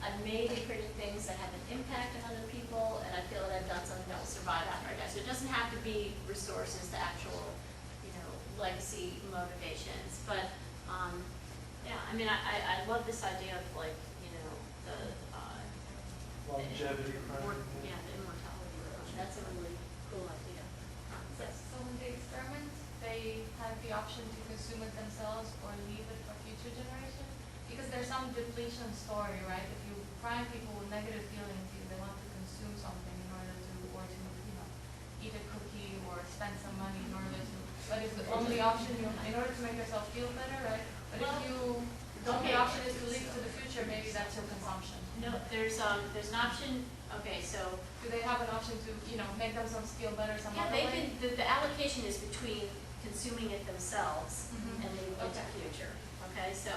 I've made and created things that have an impact on other people, and I feel that I've done something that will survive after I die. So it doesn't have to be resources, the actual, legacy motivations. But, yeah, I mean, I love this idea of the Longevity. the immortality. That's a really cool idea. Yes. So in the experiment, they have the option to consume it themselves or leave it for future generations? Because there's some depletion story, right? If you prime people with negative feelings, they want to consume something in order to, or to, eat a cookie or spend some money in order to, but it's the only option in order to make yourself feel better, right? But Well, the only option is to leave to the future, maybe that's your consumption. No, there's an option, okay, so, Do they have an option to, make themselves feel better some yeah, other they way? can, the allocation is between consuming it themselves Mhm. and leaving it to Okay. future. Okay, so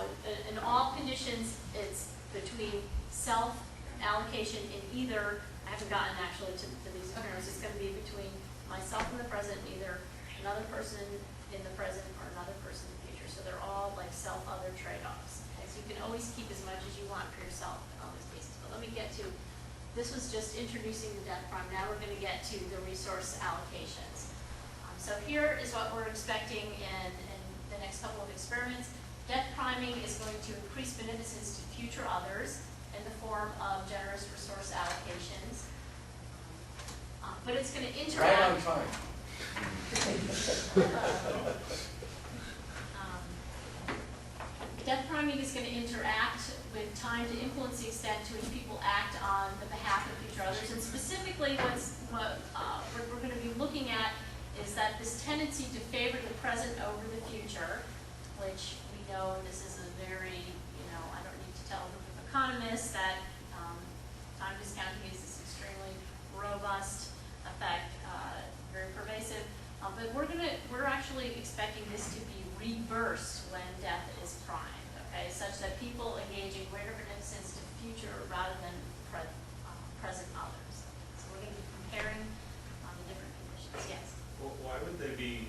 in all conditions, it's between self-allocation in either, I haven't gotten actually to these terms, it's gonna be between myself in the present and either another person in the present or another person in the future. So they're all like self-other trade-offs. Okay, so you can always keep as much as you want for yourself in all these cases. But let me get to, this was just introducing the death prime. Now we're gonna get to the resource allocations. So here is what we're expecting in the next couple of experiments. Death priming is going to increase beneficence to future others in the form of generous resource allocations. But it's going to interact. Right on time. Death priming is going to interact with time to influence the extent to which people act on the behalf of future others. And specifically, what we're going to be looking at is that this tendency to favor the present over the future, which we know this is a very, I don't need to tell a group of economists that time discounting is this extremely robust effect, very pervasive. But we're actually expecting this to be reversed when death is primed, okay, such that people engage in greater beneficence to future rather than present others. So we're going to be comparing the different conditions. Yes. Well, why would they be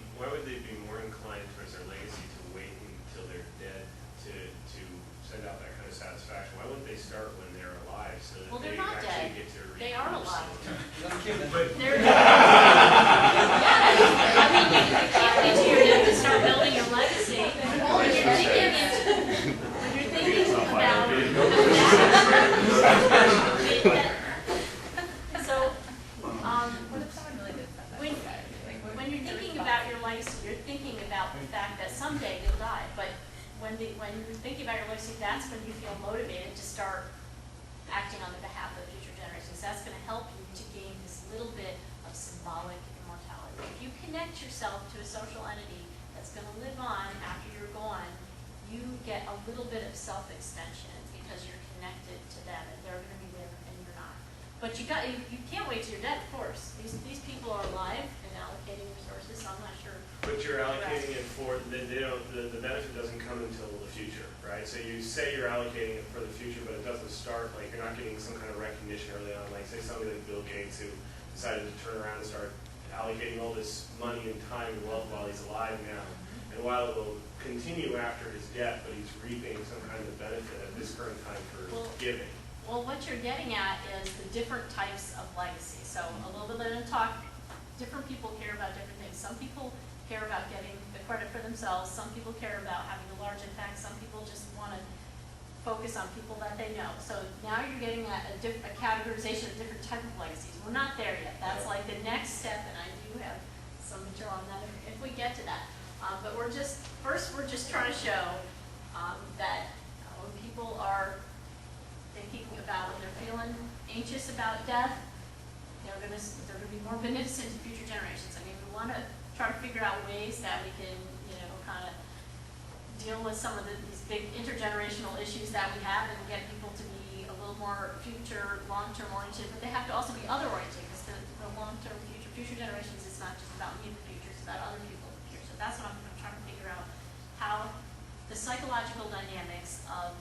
more inclined towards their legacy to wait until they're dead to send out that kind of satisfaction? Why wouldn't they start when they're alive so that Well, they they're not actually dead. get to reap They are the alive. But They're yes. I mean, you can't wait till you're dead to start building your legacy. When you're thinking about so, What if someone really did that? when you're thinking about your legacy, you're thinking about the fact that someday you'll die. But when you're thinking about your legacy, that's when you feel motivated to start acting on the behalf of future generations. That's going to help you to gain this little bit of symbolic immortality. If you connect yourself to a social entity that's going to live on after you're gone, you get a little bit of self-extension because you're connected to them and they're going to be there and you're not. But you can't wait till you're dead, of course. These people are alive and allocating resources, so I'm not sure. But you're allocating it for, the benefit doesn't come until the future, right? So you say you're allocating it for the future, but it doesn't start, like you're not getting some kind of recognition early on, like say somebody like Bill Gates who decided to turn around and start allocating all this money and time and wealth while he's alive now. And while it will continue after his death, but he's reaping some kind of benefit at this current time for giving. Well, what you're getting at is the different types of legacy. So a little bit of talk, different people care about different things. Some people care about getting the credit for themselves. Some people care about having a large impact. Some people just want to focus on people that they know. So now you're getting at a categorization of different type of legacies. We're not there yet. That's like the next step, and I do have some material on that if we get to that. But we're just trying to show that when people are thinking about, when they're feeling anxious about death, they're going to be more beneficent to future generations. I mean, we want to try to figure out ways that we can, kind of deal with some of these big intergenerational issues that we have and get people to be a little more future, long-term oriented, but they have to also be other oriented because the long-term future generations is not just about me in the future, it's about other people in the future. So that's what I'm trying to figure out, how the psychological dynamics of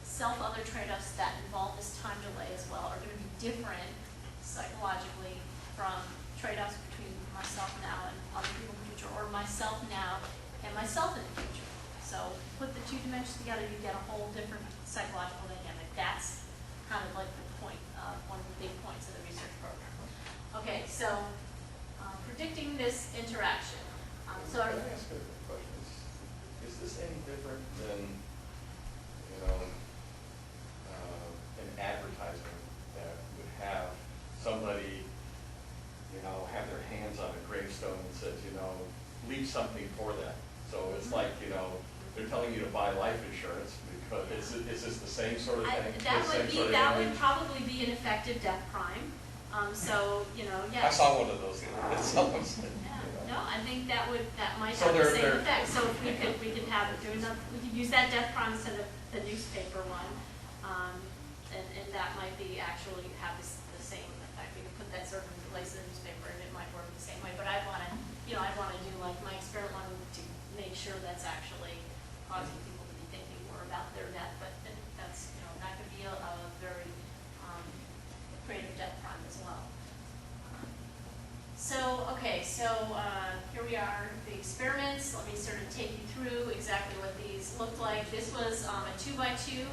self-other trade-offs that involve this time delay as well are going to be different psychologically from trade-offs between myself now and other people in the future, or myself now and myself in the future. So put the two dimensions together, you get a whole different psychological dynamic. That's kind of like the point, one of the big points of the research program. Okay, so predicting this interaction. Can I ask a question? Is this any different than, an advertisement that would have somebody, have their hands on a gravestone and says, leave something for that. So it's like, you know, they're telling you to buy life insurance because it's just the same sort of thing. That would probably be an effective death crime. So, you know, I yes. saw one of those. Someone said, Yeah, no, I think that might So have the they're- same they're- effect. So if we could have it doing that, we could use that death crime instead of the newspaper one. And that might be actually have the same effect. We could put that sort of in place in the newspaper and it might work the same way. But I'd want to do like my experiment one to make sure that's actually causing people to be thinking more about their death. But that's, you know, that could be a very creative death crime as well. So, okay, here we are, the experiments. Let me sort of take you through exactly what these looked like. This was a 2x2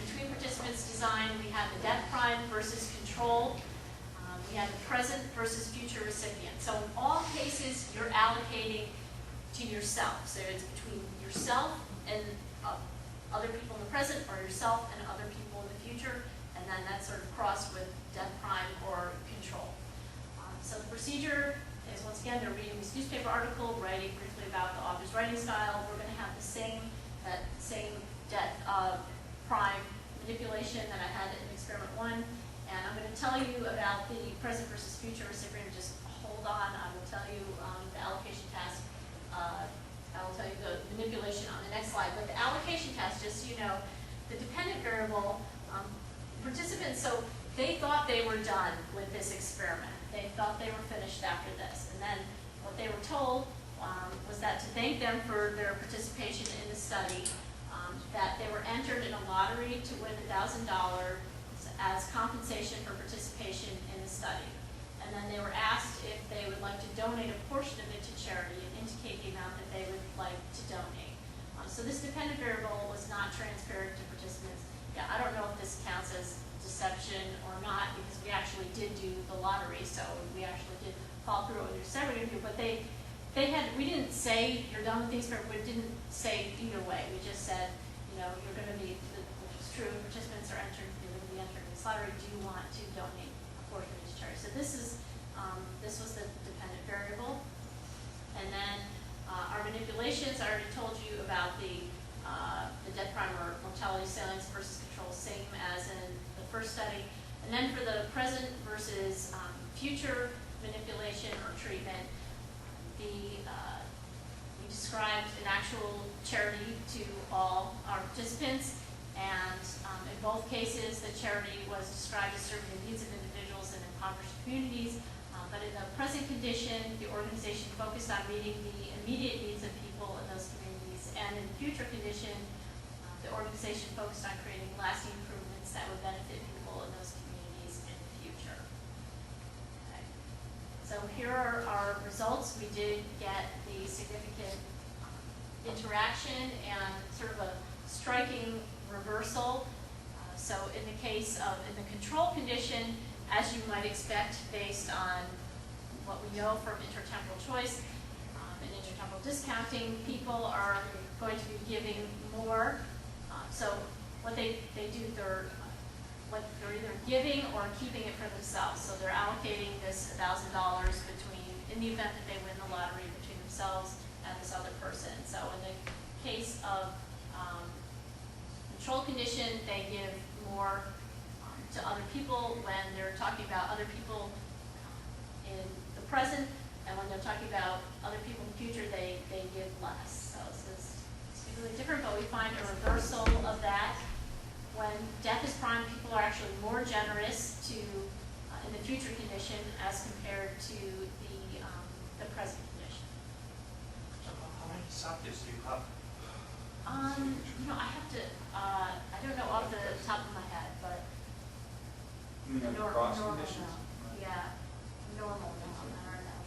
between participants design. We had the death crime versus control. We had the present versus future recipient. So in all cases, you're allocating to yourself. So it's between yourself and other people in the present, or yourself and other people in the future, and then that's sort of crossed with death crime or control. So the procedure is, once again, they're reading this newspaper article, writing briefly about the author's writing style. We're going to have the same death crime manipulation that I had in experiment 1. And I'm going to tell you about the present versus future recipient. Just hold on. I will tell you the allocation task. I will tell you the manipulation on the next slide. But the allocation task, just so you know, the dependent variable, participants, so they thought they were done with this experiment. They thought they were finished after this. And then what they were told was that to thank them for their participation in the study, that they were entered in a lottery to win $1,000 as compensation for participation in the study. And then they were asked if they would like to donate a portion of it to charity and indicate the amount that they would like to donate. So this dependent variable was not transparent to participants. Yeah, I don't know if this counts as deception or not, because we actually did do the lottery, so we actually did follow through with your separate interview, but we didn't say you're done with the experiment, we didn't say either way. We just said, you know, you're going to be, which is true, participants are entered, you're going to be entered in this lottery, do you want to donate a portion of each charity? So this was the dependent variable. And then our manipulations, I already told you about the death crime or mortality salience versus control, same as in the first study. And then for the present versus future manipulation or treatment, we described an actual charity to all our participants, and in both cases, the charity was described as serving the needs of individuals in impoverished communities. But in the present condition, the organization focused on meeting the immediate needs of people in those communities, and in the future condition, the organization focused on creating lasting improvements that would benefit people in those communities in the future. Okay. So here are our results. We did get the significant interaction and sort of a striking reversal. So in the case of, in the control condition, as you might expect based on what we know from intertemporal choice and intertemporal discounting, people are going to be giving more. So what they do, they're either giving or keeping it for themselves. So they're allocating this $1,000 between, in the event that they win the lottery, between themselves and this other person. So in the case of control condition, they give more to other people when they're talking about other people in the present, and when they're talking about other people in the future, they give less. So it's really different, but we find a reversal of that. When death is prime, people are actually more generous to in the future condition as compared to the present condition. So how many subjects do you have? You know, I have to, I don't know off the top of my head, but You mean like cross conditions? yeah, normal, I don't know,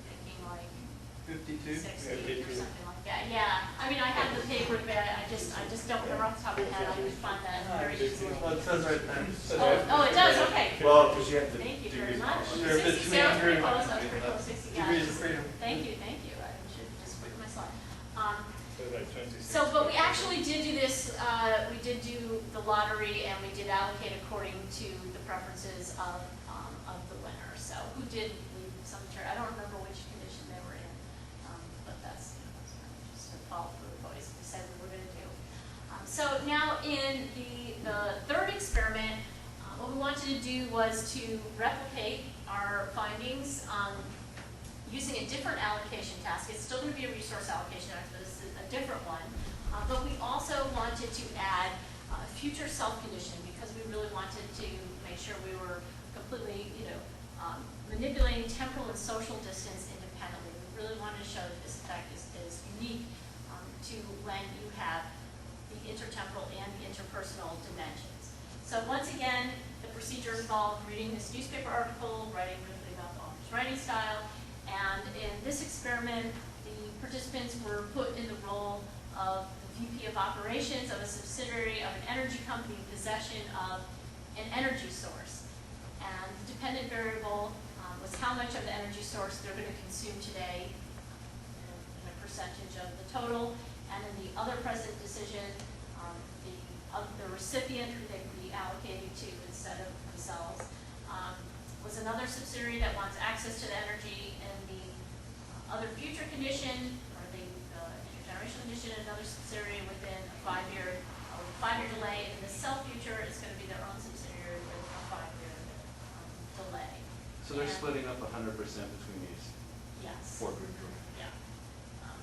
thinking like 52? 60 or something like that. Yeah, I mean, I have the paper, but I just don't remember off the top of my head. I would find that very easily. Well, it says right there. Oh, it does, okay. Well, because you have the Thank you very degrees. much. They're 60 between sounds pretty 100 close, I was pretty close, 60 guys. Degrees of freedom. Thank you. I should just put my slide. So like 26. So, but we actually did do this, we did do the lottery, and we did allocate according to the preferences of the winner. So who did leave some charity? I don't remember which condition they were in, but in the third experiment, what we wanted to do was to replicate our findings using a different allocation task. It's still going to be a resource allocation task, but this is a different one. But we also wanted to add future self-conditioning because we really wanted to make sure we were completely, manipulating temporal and social distance independently. We really wanted to show that this effect is unique to when you have the intertemporal and the interpersonal dimensions. So once again, the procedure involved reading this newspaper article, writing briefly about the author's writing style, and in this experiment, the participants were put in the role of the VP of operations of a subsidiary of an energy company in possession of an energy source. And the dependent variable was how much of the energy source they're going to consume today in a percentage of the total. And in the other present decision, the recipient who they would be allocated to instead of themselves was another subsidiary that wants access to the energy. In the other future condition, or the intergenerational condition, another subsidiary within a 5-year delay. In the self-future, it's going to be their own subsidiary with a 5-year delay. So they're splitting up 100% between these Yes. 4 group groups. Yeah.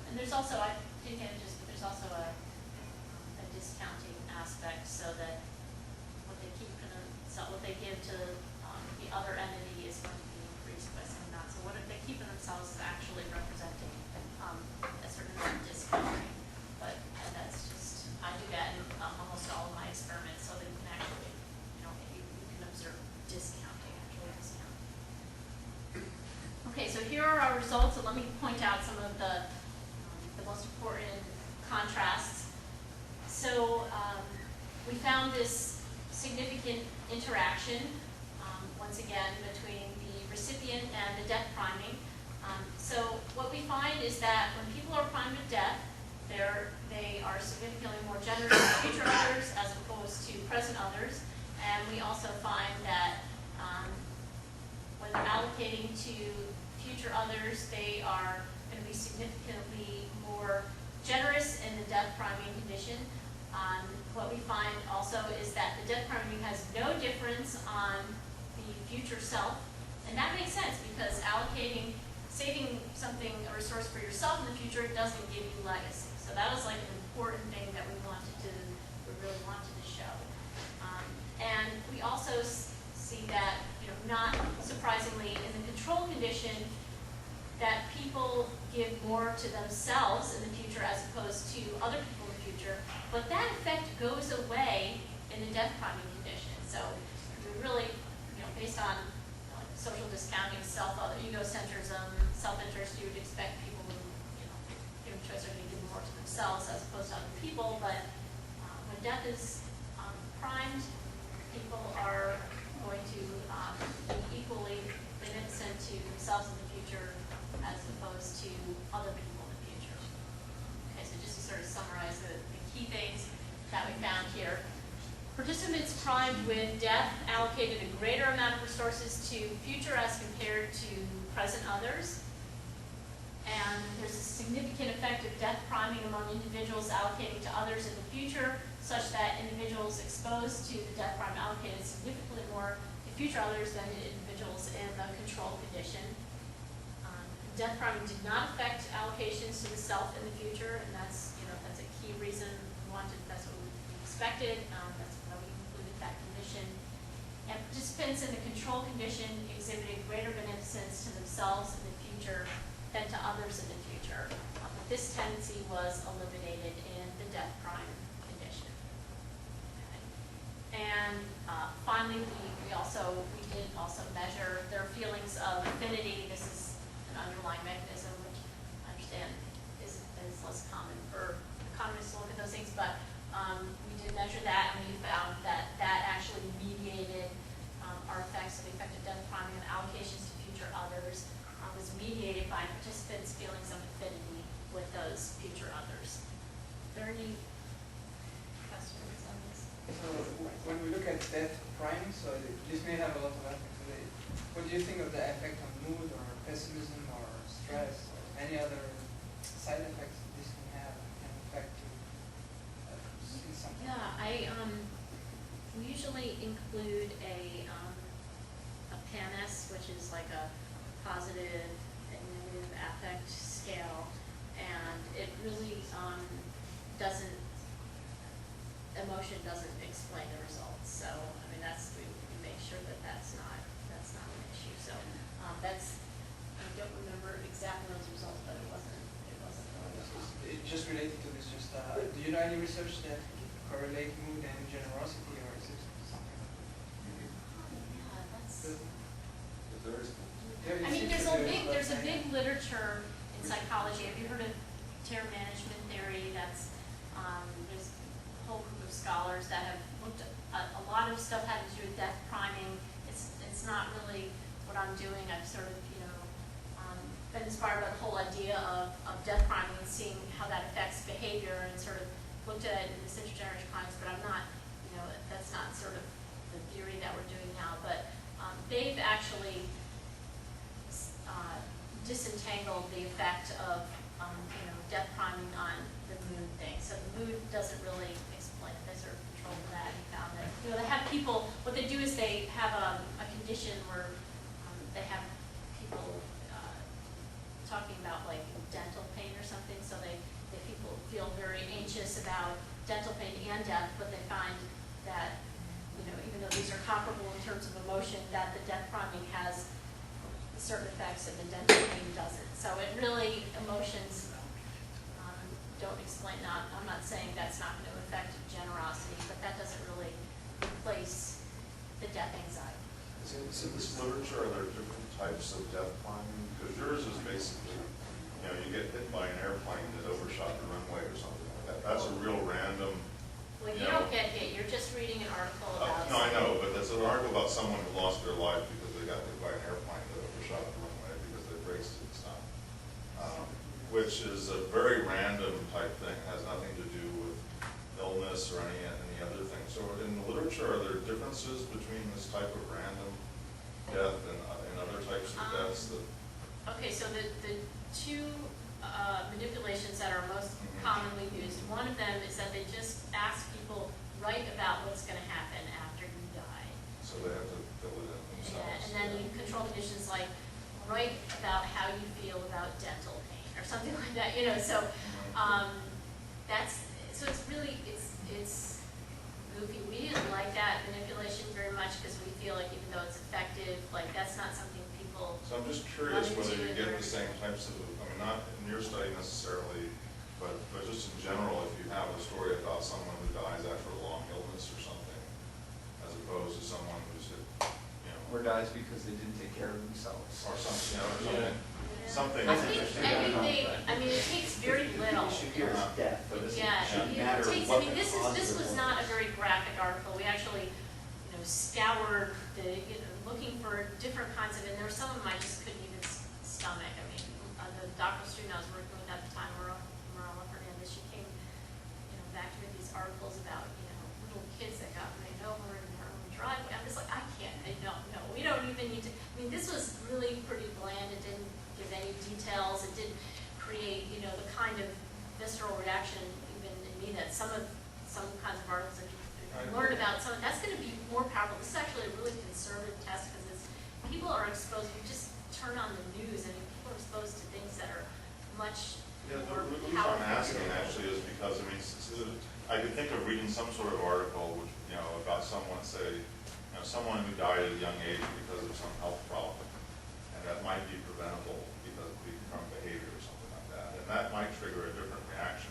And there's also, I didn't get it, but there's also a discounting aspect so that what they keep in what they give to the other entity is going to be increased by some amount. So what if they keep in themselves is actually representing a certain amount of discounting. But that's just, I do that in almost all of my experiments so that you can actually, you can observe discounting, actual discounting. Okay, so here are our results, and let me point out some of the most important contrasts. So we found this significant interaction, once again, between the recipient and the death priming. So what we find is that when people are primed with death, they are significantly more generous to future others as opposed to present others. And we also find that when they're allocating to future others, they are going to be significantly more generous in the death priming condition. What we find also is that the death priming has no difference on the future self. And that makes sense because saving something, a resource for yourself in the future, doesn't give you legacy. So that was like an important thing that we really wanted to show. And we also see that, not surprisingly, in the control condition, that people give more to themselves in the future as opposed to other people in the future. But that effect goes away in the death priming condition. So we really, based on social discounting, egocentrism, self-interest, you would expect people who, given choice, are going to give more to themselves as opposed to other people. But when death is primed, people are going to be equally beneficent to themselves in the future as opposed to other people in the future. Okay, so just to sort of summarize the key things that we found here. Participants primed with death allocated a greater amount of resources to future as compared to present others. And there's a significant effect of death priming among individuals allocating to others in the future, such that individuals exposed to the death prime allocated significantly more to future others than individuals in the control condition. Death priming did not affect allocations to the self in the future, and that's a key reason we wanted. That's what we expected. That's why we included that condition. And participants in the control condition exhibited greater beneficence to themselves in the future than to others in the future. But this tendency was eliminated in the death prime condition. Okay. And finally, we did also measure their feelings of affinity. This is an underlying mechanism, which I understand is less common for economists to look at those things, but we did measure that, and we found that actually mediated our effects. So the effect of death priming and allocations to future others was mediated by participants' feelings of affinity with those future others. Are there any questions on this? So when we look at death priming, so this may have a lot of effect today. What do you think of the effect on mood or pessimism or stress or any other side effects this can have and affect you in something? Yeah, positive and negative affect scale, and it really doesn't, emotion doesn't explain the results. So, I mean, we make sure that that's not an issue. So, that's, I don't remember exactly those results, but it wasn't really. Just related to this, do you know any research that correlate mood and generosity, or is it something? Yeah, that's. If there is. Yeah, I mean, it seems to be there's a about big literature in psychology. Have you heard of terror management theory? There's a whole group of scholars that have looked at a lot of stuff having to do with death priming. It's not really what I'm doing. I've sort of, been inspired by the whole idea of death priming and seeing how that affects behavior, and sort of looked at it in this intergenerational context, but I'm not, that's not sort of the theory that we're doing now. But they've actually disentangled the effect of death priming on the mood thing. So the mood doesn't really explain it. They sort of controlled that and found that they have people. What they do is they have a condition where they have people talking about like dental pain or something. So people feel very anxious about dental pain and death, but they find that even though these are comparable in terms of emotion, that the death priming has certain effects and the dental pain doesn't. So it really, emotions don't explain. I'm not saying that's not going to affect generosity, but that doesn't really replace the death anxiety. In this literature, are there different types of death priming? Because yours is basically, you get hit by an airplane that overshot the runway or something like that. That's a real random. Well, you don't get hit. You're just reading an article about. No, I know, but that's an article about someone who lost their life because they got hit by an airplane that overshot the runway because their brakes didn't stop. Which is a very random type thing. It has nothing to do with illness or any other thing. So in the literature, are there differences between this type of random death and other types of deaths? Okay, so the two manipulations that are most commonly used, one of them is that they just ask people, write about what's going to happen after you die. So they have to fill it in themselves. Yeah, and then you control conditions like write about how you feel about dental pain or something like that. So it's really it's goofy. We didn't like that manipulation very much because we feel like even though it's effective, like that's not something people. So I'm just curious whether you get the same types of, not in your study necessarily, but just in general, if you have a story about someone who dies after a long illness or something, as opposed to someone who's hit, or dies because they didn't take care of themselves. or something, something. I think anything. I mean, it takes very little. You should hear his death, but it Yeah, shouldn't it matter takes. what I mean, the this cause was of not a very graphic article. We actually, scoured looking for different kinds of, and there were some of them I just couldn't even stomach. I mean, the doctoral student I was working with at the time, Marla Hernandez, she came, back to me with these articles about, little kids that got ran over in their own driveway. I'm just like, I can't. No, we don't even need to. I mean, this was really pretty bland. It didn't give any details. It didn't create, the kind of visceral reaction even in me that some kinds of articles that you learn about. So that's going to be more powerful. This is actually a really conservative test because people are exposed. You just turn on the news and people are exposed to things that are much more The reason powerful. I'm asking actually is because, I could think of reading some sort of article, which, about someone, say, someone who died at a young age because of some health problem, and that might be preventable from behavior or something like that, and that might trigger a different reaction.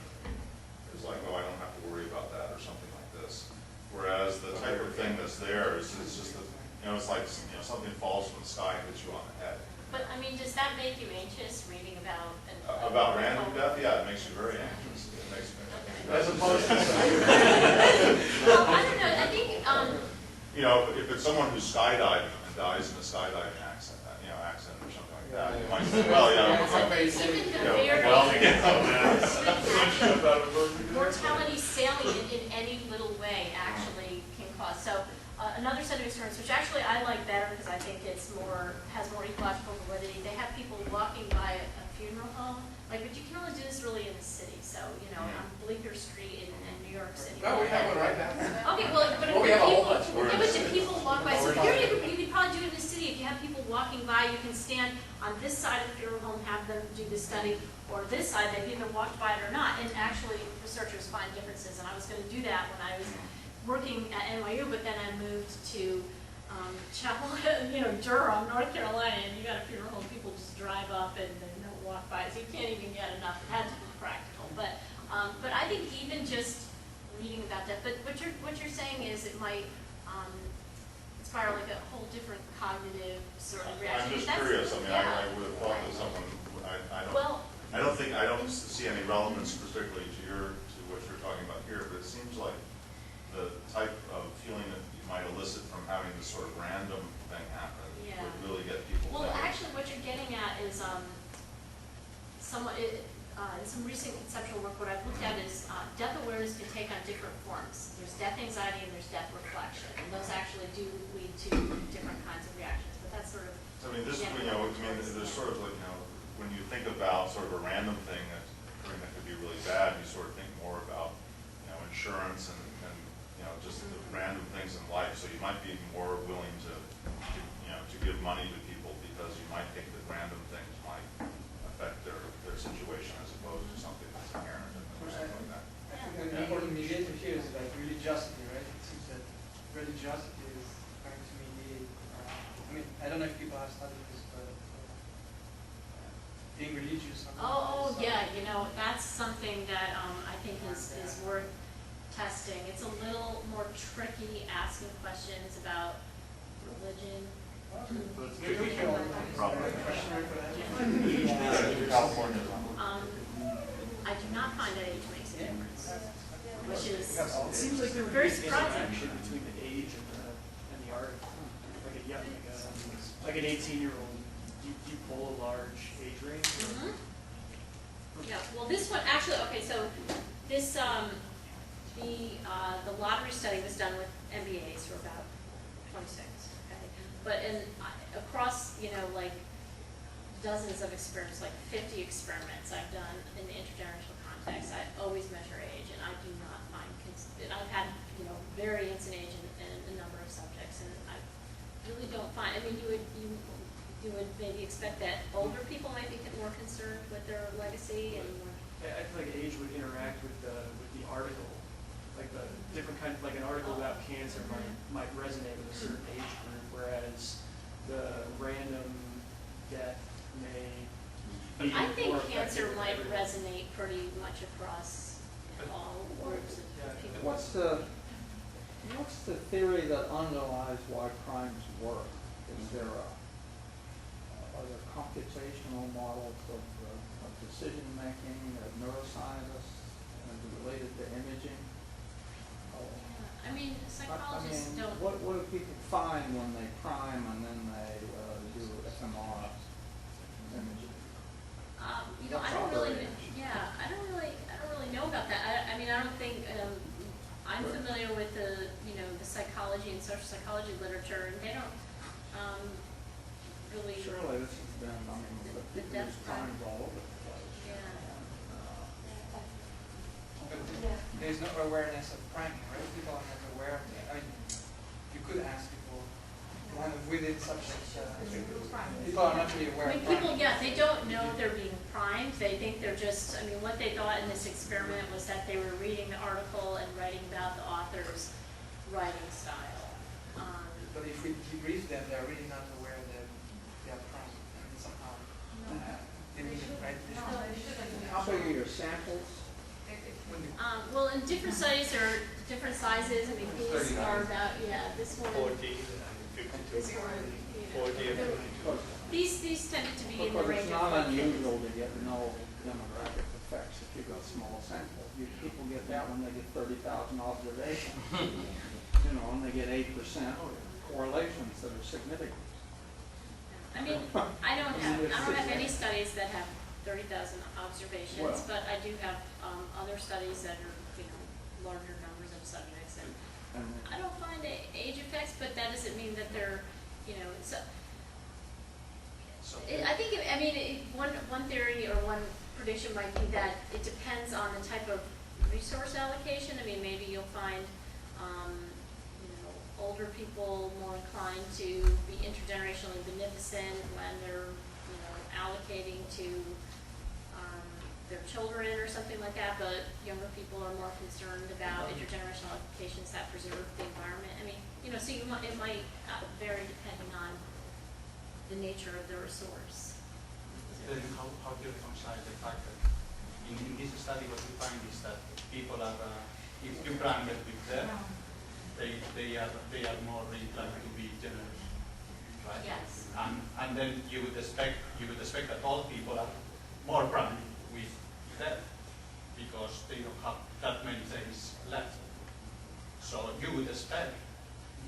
It's like, oh, I don't have to worry about that or something like this. Whereas the type of thing that's there is just that, it's like, something falls from the sky and hits you on the head. But I mean, does that make you anxious reading about? About random death? Yeah, it makes you very anxious. It makes me. As opposed to. Well, I don't know. I think. If it's someone who's skydiving and dies in a skydiving accident or something like that, you might say, well, even the mortality salient in any little way actually can cause. So another set of experiments, which actually I like better because I think has more ecological validity. They have people walking by a funeral home, but you can only do this really in the city. So on Bleecker Street in New York City. Oh, we have one right now. Okay, well, but we have a whole bunch. if people walk by, so here you could probably do it in the city if you have people walking by, you can stand on this side of the funeral home, have them do the study, or this side, they've either walked by it or not, and actually researchers find differences, and I was going to do that when I was working at NYU, but then I moved to Chapman, Durham, North Carolina, and you got a funeral home, people just drive up and they don't walk by, so you can't even get enough. It had to be practical, but I think even just reading about that, but what you're saying is it might inspire like a whole different cognitive sort of reaction. I'm just That's- curious, I mean, yeah. I would have thought that someone, Well, I don't see any relevance particularly to what you're talking about here, but it seems like the type of feeling that you might elicit from having this sort of random thing happen Yeah. would really get people. well, thinking. actually, what you're getting at is in some recent conceptual work, what I've looked at is death awareness can take on different forms. There's death anxiety and there's death reflection, and those actually do lead to different kinds of reactions. But that's sort of. I mean, this, there's sort of like, when you think about sort of a random thing that could be really bad, you sort of think more about, insurance and just the random things in life. So you might be more willing to give money to people because you might think that random things might affect their situation as opposed to something that's inherent or something like that. I think the important mediator here is like religiosity, right? It seems that religiosity is going to mediate. I mean, I don't know if people have studied this, but being religious. Oh, yeah, that's something that I think is worth testing. It's a little more tricky asking questions about religion. I do not find that age makes a difference, which is It seems like there would be very a surprising. connection between the age and the article. Like an 18-year-old, do you pull a large age range? Mhm. Yeah, well, this one, actually, okay, so this, the lottery study was done with MBAs for about 26, okay? But across, like dozens of experiments, like 50 experiments I've done in the intergenerational context, I always measure age, and I do not find, I've had, variance in age in a number of subjects, and I really don't find, I mean, you would maybe expect that older people might be more concerned with their legacy and more. I feel like age would interact with the article, like the different kind, like an article about cancer might resonate with a certain age group, whereas the random death may be I think more cancer effective might for everyone. resonate pretty much across all groups of people. What's the theory that underlies why crimes work? Are there computational models of decision making, of neuroscientists, and related to imaging? I mean, psychologists don't. What do people find when they crime and then they do FMR imaging? I don't really. Yeah, I don't really know about that. I mean, I don't think. I'm familiar with the psychology and social psychology literature, and they don't really. Surely this has been, the death crimes all over the place. Yeah. But there's no awareness of priming, right? People are not aware of it. I mean, you could ask people kind of within subjects. People are not really aware I mean, of priming. people, yeah, they don't know they're being primed. They think they're just, what they thought in this experiment was that they were reading the article and writing about the author's writing style. But if we debrief them, they're really not aware that they are primed. And somehow, they need it, right? How big are your samples? Well, in different studies there are different sizes. I mean, these are about, this one. 40 and This 52. one, 40 and 52. These tended to be in the Because range it's of not like unusual to get no demographic effects if you've got small samples. People get that when they get 30,000 observations. And they get 8% correlations that are significant. I mean, I don't have any studies that have 30,000 observations, Well. but I do have other studies that are, larger numbers of subjects, and I don't find age effects, but that doesn't mean that they're, I think, one theory or one prediction might be that it depends on the type of resource allocation. I mean, maybe you'll find, older people more inclined to be intergenerationally beneficent when they're, allocating to their children or something like that, but younger people are more concerned about intergenerational applications that preserve the environment. I mean, so it might vary depending on the nature of the resource. Then how do you reconcile the fact that in this study what we find is that people are, if you brand it with them, they are more inclined to be generous, right? Yes. And then you would expect that all people are more branded with death because they don't have that many things left. So you would expect,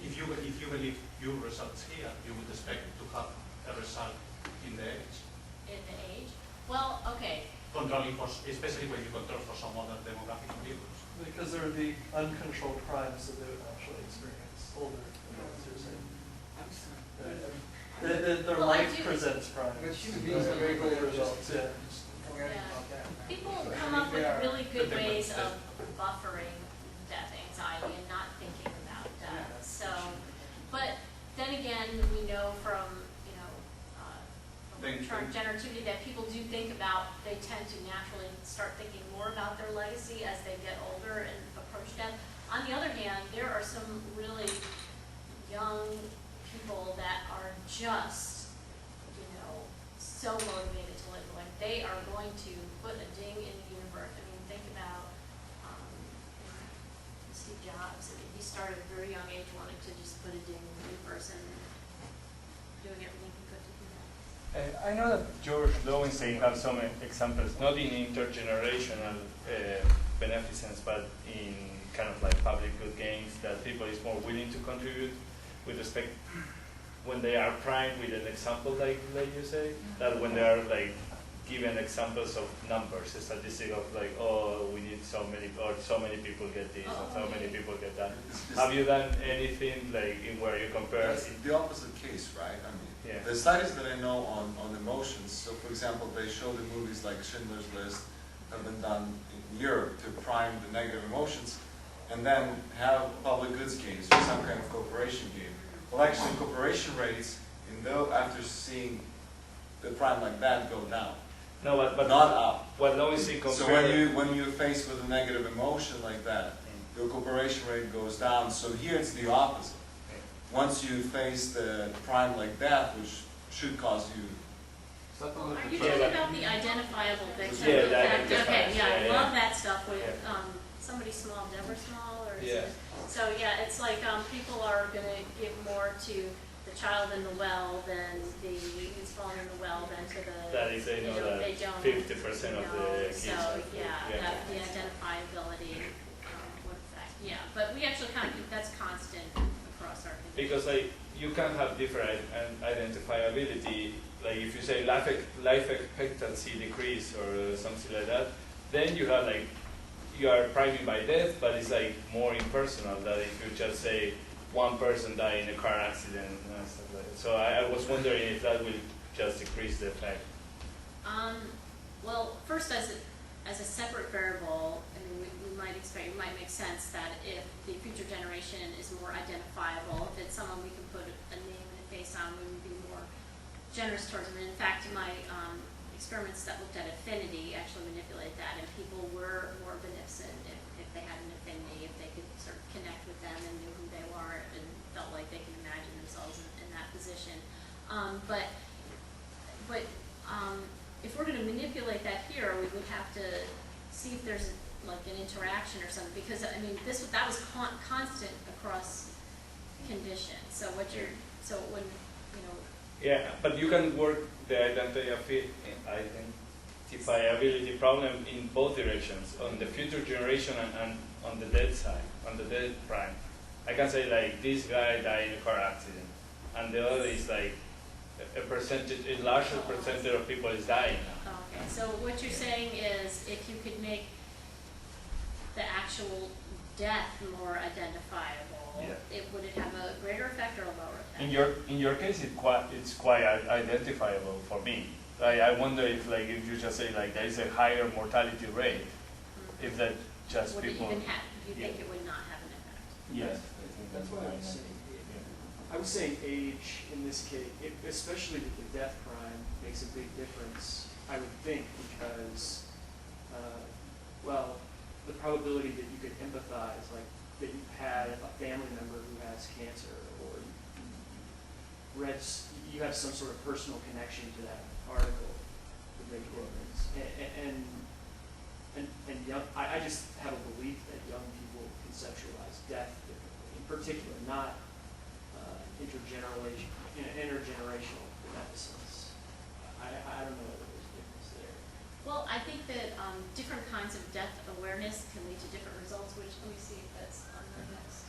if you believe your results here, you would expect to have a result in the age. In the age? Well, okay. Controlling for, especially when you control for some other demographic variables. Because there would be uncontrolled crimes that they would actually experience older adults, you're saying. Their Well, I life do- presents crimes. But human beings are very good at results, just yeah. forgetting Yeah. about that. People I come think up with they are- really good but they ways would- of buffering death anxiety and not thinking about death. So, but then again, we know from, from generativity that people do think about, they tend to naturally start thinking more about their legacy as they get older and approach death. On the other hand, there are some really young people that are just, so motivated to live. Like they are going to put a ding in the universe. I mean, think about Steve Jobs. I mean, he started at a very young age wanting to just put a ding in the universe and doing everything he could to do that. I know that George Lowenstein has some examples, not in intergenerational beneficence, but in kind of like public good gains, that people is more willing to contribute with respect when they are primed with an example, like you say, that when they are like given examples of numbers, a statistic of like, oh, we need so many, or so many people get this, or so many people get that. Have you done anything like in where you compare? That's the opposite case, right? I mean, Yeah. the studies that I know on emotions, so for example, they show the movies like Schindler's List have been done in Europe to prime the negative emotions, and then have public goods games or some kind of cooperation game. Well, actually, cooperation rates, after seeing the prime like that, go down. No, but not up. What Lowenstein So when you're faced with a negative emotion like that, your cooperation rate goes down. So here it's the opposite. Once you face the prime like that, which should cause you. Are you talking about the identifiable victim? Yeah, the Okay, identifiers, yeah, I yeah, love yeah. that stuff with Yeah. somebody small, Deborah Small, or is Yeah. it? So yeah, it's like people are going to give more to the child in the well than the who's falling in the well than to the. That is, they know that they don't 50% of the kids. So yeah, Yeah. that, the identifiability would affect. Yeah, but we actually that's constant across our conditions. Because you can have different identifiability. Like if you say life expectancy decrease or something like that, then you have you are priming by death, but it's more impersonal than if you just say one person died in a car accident and stuff like that. So I was wondering if that will just decrease the effect. Well, first as a separate variable, I mean, we might expect, it might make sense that if the future generation is more identifiable, if it's someone we can put a name and a face on, we would be more generous towards them. And in fact, my experiments that looked at affinity actually manipulated that, and people were more beneficent if they had an affinity, if they could sort of connect with them and knew who they were and felt like they could imagine themselves in that position. But if we're going to manipulate that here, we would have to see if there's an interaction or something, because I mean that was constant across conditions. So when Yeah, but you can work the identifiability problem in both directions, on the future generation and on the dead side, on the dead prime. I can say this guy died in a car accident, and the other is a larger percentage of people is dying now. Okay, so what you're saying is if you could make the actual death more identifiable, would it have a greater effect or a lower effect? In your case, it's quite identifiable for me. I wonder if you just say there is a higher mortality rate, if that just Would people. it even have? You think it would not have an effect? Yes. That's what I'm saying. I was saying age in this case, especially with the death crime, makes a big difference, I would think, because, well, the probability that you could empathize, like that you've had a family member who has cancer, or you have some sort of personal connection to that article would make a difference. And young, I just have a belief that young people conceptualize death differently, in particular, not intergenerational beneficence. I don't know whether there's a difference there. Well, I think that different kinds of death awareness can lead to different results, which, let me see if that's on the next.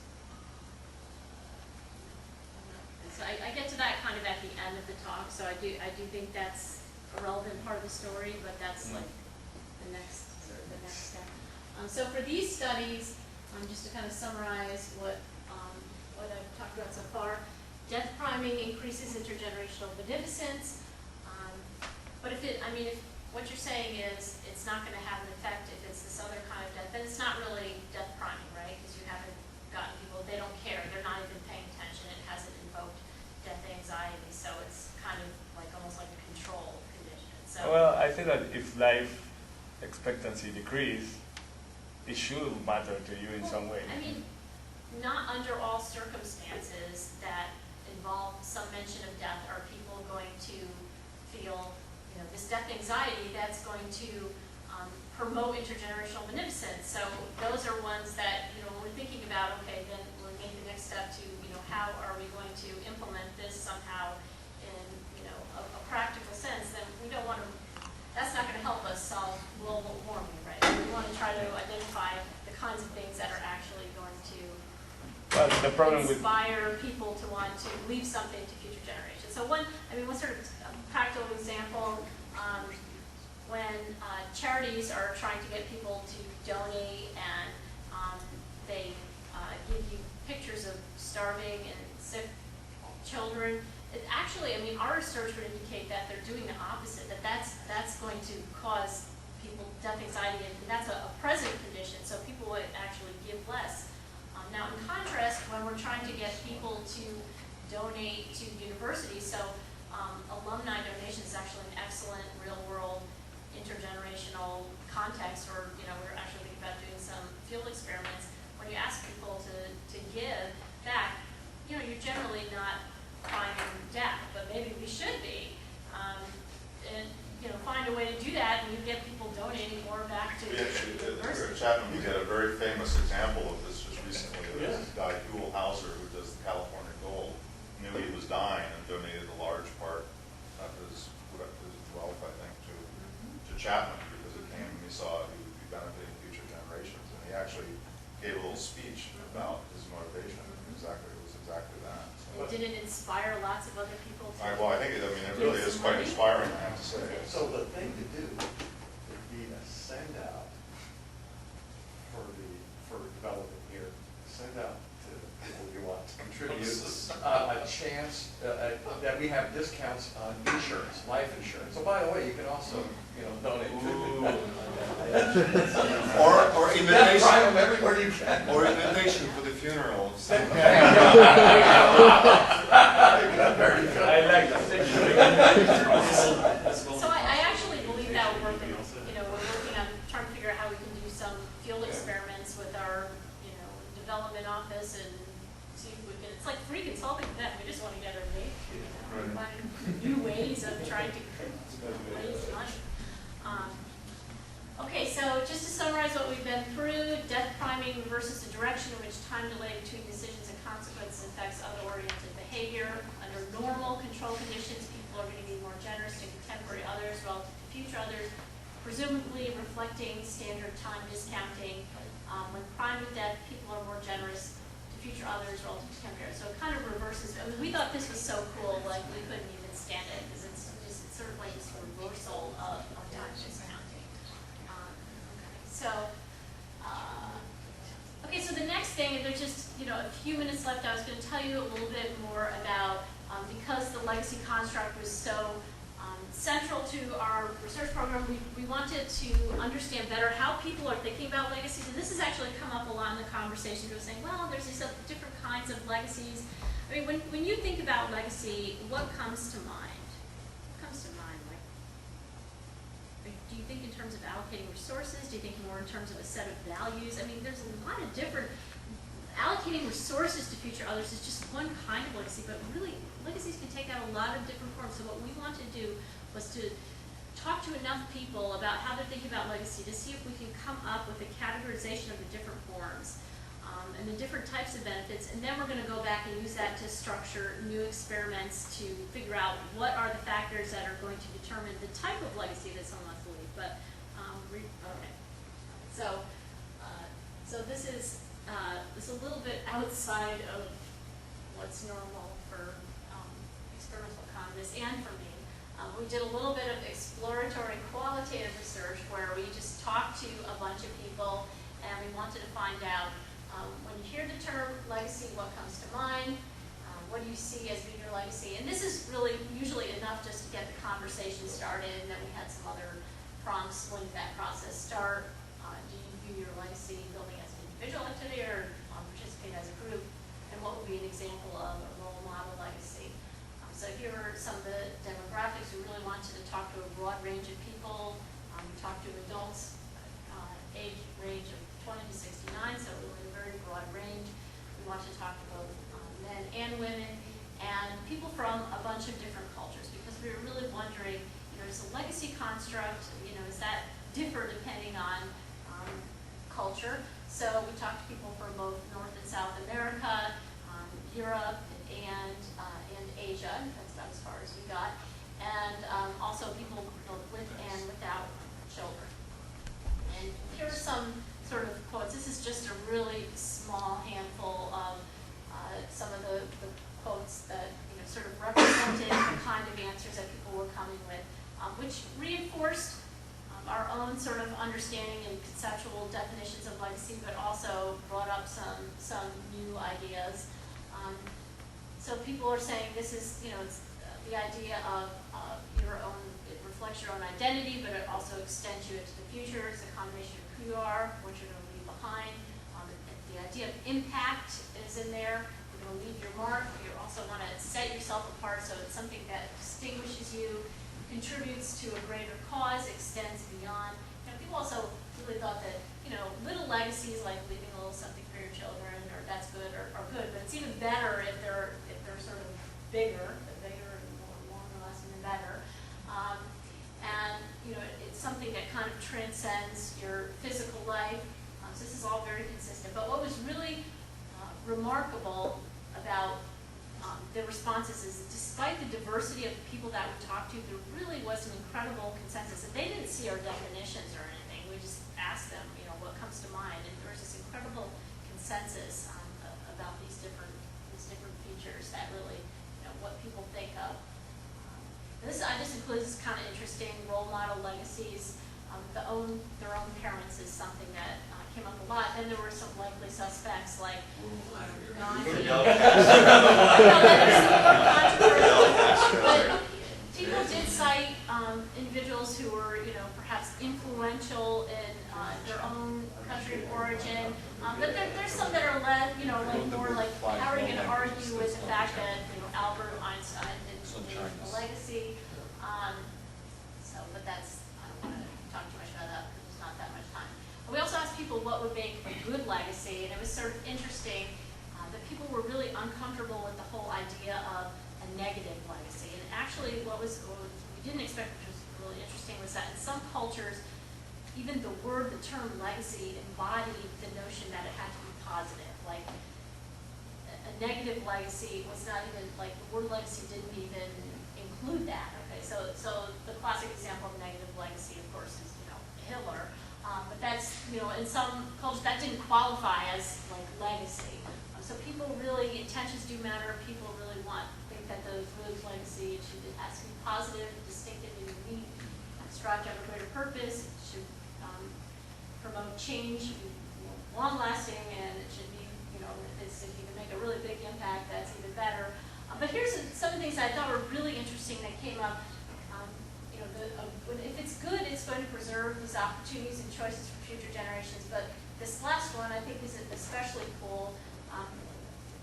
So I get to that kind of at the end of the talk, so I do think that's a relevant part of the story, but that's like the next step. So for these studies, just to kind of summarize what I've talked about so far, death priming increases intergenerational beneficence, but if what you're saying is it's not going to have an effect if it's this other kind of death, then it's not really death priming, right? Because you haven't gotten people, they don't care, they're not even paying attention, it hasn't invoked death anxiety, so it's kind of like almost like a control condition. So, well, I think that if life expectancy decrease, it should matter to you in some way. I mean, not under all circumstances that involve some mention of death are people going to feel, this death anxiety that's going to promote intergenerational beneficence. So those are ones that, when we're thinking about, okay, then we'll make the next step to, how are we going to implement this somehow in, a practical sense, then we don't want to, that's not going to help us solve global warming, right? We want to try to identify the kinds of things that are actually going to the problem inspire people to want to leave something to future generations. So one sort of practical example, when charities are trying to get people to donate and they give you pictures of starving and sick children, it actually, our research would indicate that they're doing the opposite, that's going to cause people death anxiety, and that's a present condition, so people would actually give less. Now, in contrast, when we're trying to get people to donate to universities, so alumni donation is actually an excellent real-world intergenerational context, or we're actually thinking about doing some field experiments. When you ask people to give back, you're generally not finding death, but maybe we should be. And find a way to do that, and you get people donating more back to We actually did. Here university. at Chapman, we had a very famous example of this just recently. There was this guy, Huel Hauser, who does the California Gold, knew he was dying and donated a large part of his wealth, I think, to Chapman, because it came and he saw he would be benefiting future generations. And he actually gave a little speech about his motivation. It was exactly that. So, Did it inspire lots of other people to I think it really is quite inspiring, I have to say. So the thing to do would be to send out for development here, send out to people you want to contribute a chance that we have discounts on insurance, life insurance. So by the way, you can also donate to Or invitation. Try them everywhere you can. Or invitation for the funeral. Very good. I like that. So I actually believe that we're working, we're working on trying to figure out how we can do some field experiments with our, development office and see if we can, it's like free consulting for them, we just want to get our data, find new ways of trying to raise money. Okay, so just to summarize what we've been through, death priming reverses the direction in which time delay between decisions and consequences affects other-oriented behavior. Under normal control conditions, people are going to be more generous to contemporary others relative to future others, presumably reflecting standard time discounting. When primed with death, people are more generous to future others relative to contemporary. So it kind of reverses. We thought this was so cool, like we couldn't even stand it, because it's sort of like this reversal of time discounting. Okay, so the next thing, there's just a few minutes left. I was going to tell you a little bit more about because the legacy construct was so Central to our research program, we wanted to understand better how people are thinking about legacies, and this has actually come up a lot in the conversation. People are saying, well, there's these different kinds of legacies. I mean, when you think about legacy, what comes to mind? What comes to mind? Like, do you think in terms of allocating resources? Do you think more in terms of a set of values? I mean, there's a lot of different, allocating resources to future others is just one kind of legacy, but really, legacies can take on a lot of different forms. So what we want to do was to talk to enough people about how they're thinking about legacy to see if we can come up with a categorization of the different forms and the different types of benefits, and then we're going to go back and use that to structure new experiments to figure out what are the factors that are going to determine the type of legacy that someone wants to leave. But okay, so this is a little bit outside of what's normal for experimental economists and for me. We did a little bit of exploratory qualitative research where we just talked to a bunch of people and we wanted to find out when you hear the term legacy, what comes to mind? What do you see as being your legacy? And this is really usually enough just to get the conversation started, and then we had some other prompts when that process start. Do you view your legacy building as an individual activity or participate as a group? And what would be an example of a role model legacy? So here are some of the demographics. We really wanted to talk to a broad range of people. We talked to adults, age range of 20 to 69, so really a very broad range. We wanted to talk to both men and women, and people from a bunch of different cultures, because we were really wondering, is the legacy construct, does that differ depending on culture? So we talked to people from both North and South America, Europe, and Asia. That's about as far as we got. And also people with and without children. And here are some sort of quotes. This is just a really small handful of some of the quotes that sort of represented the kind of answers that people were coming with, which reinforced our own sort of understanding and conceptual definitions of legacy, but also brought up some new ideas. So people are saying this is, it's the idea of your own, it reflects your own identity, but it also extends you into the future. It's a combination of who you are, what you're going to leave behind. The idea of impact is in there. You're going to leave your mark. You also want to set yourself apart, so it's something that distinguishes you, contributes to a greater cause, extends beyond. People also really thought that, little legacies like leaving a little something for your children, or that's good, or good, but it's even better if they're sort of bigger and more longer lasting and better. And it's something that kind of transcends your physical life. So this is all very consistent. But what was really remarkable about the responses is, despite the diversity of the people that we talked to, there really was an incredible consensus. And they didn't see our definitions or anything. We just asked them, what comes to mind, and there was this incredible consensus about these different features that really, what people think of. I just include this kind of interesting role model legacies. Their own parents is something that came up a lot. Then there were some likely suspects like Gandhi. But people did cite individuals who were, perhaps influential in their own country of origin. But there's some that are led, more like, how are you going to argue with the fact that, Albert Einstein didn't leave a legacy? But that's, I don't want to talk too much about that because there's not that much time. But we also asked people what would make a good legacy, and it was sort of interesting that people were really uncomfortable with the whole idea of a negative legacy. And actually what we didn't expect, which was really interesting, was that in some cultures, even the term legacy embodied the notion that it had to be positive. Like, a negative legacy was not even, like, the word legacy didn't even include that. Okay, so the classic example of negative legacy, of course, is, Hitler. But that's, in some cultures that didn't qualify as, like, legacy. So people really, intentions do matter. People really think that the good legacy has to be positive, distinctive, and unique, strive to have a greater purpose. It should promote change, long-lasting, and it should be, if you can make a really big impact, that's even better. But here's some of the things I thought were really interesting that came up. if it's good, it's going to preserve these opportunities and choices for future generations. But this last one, I think, is especially cool.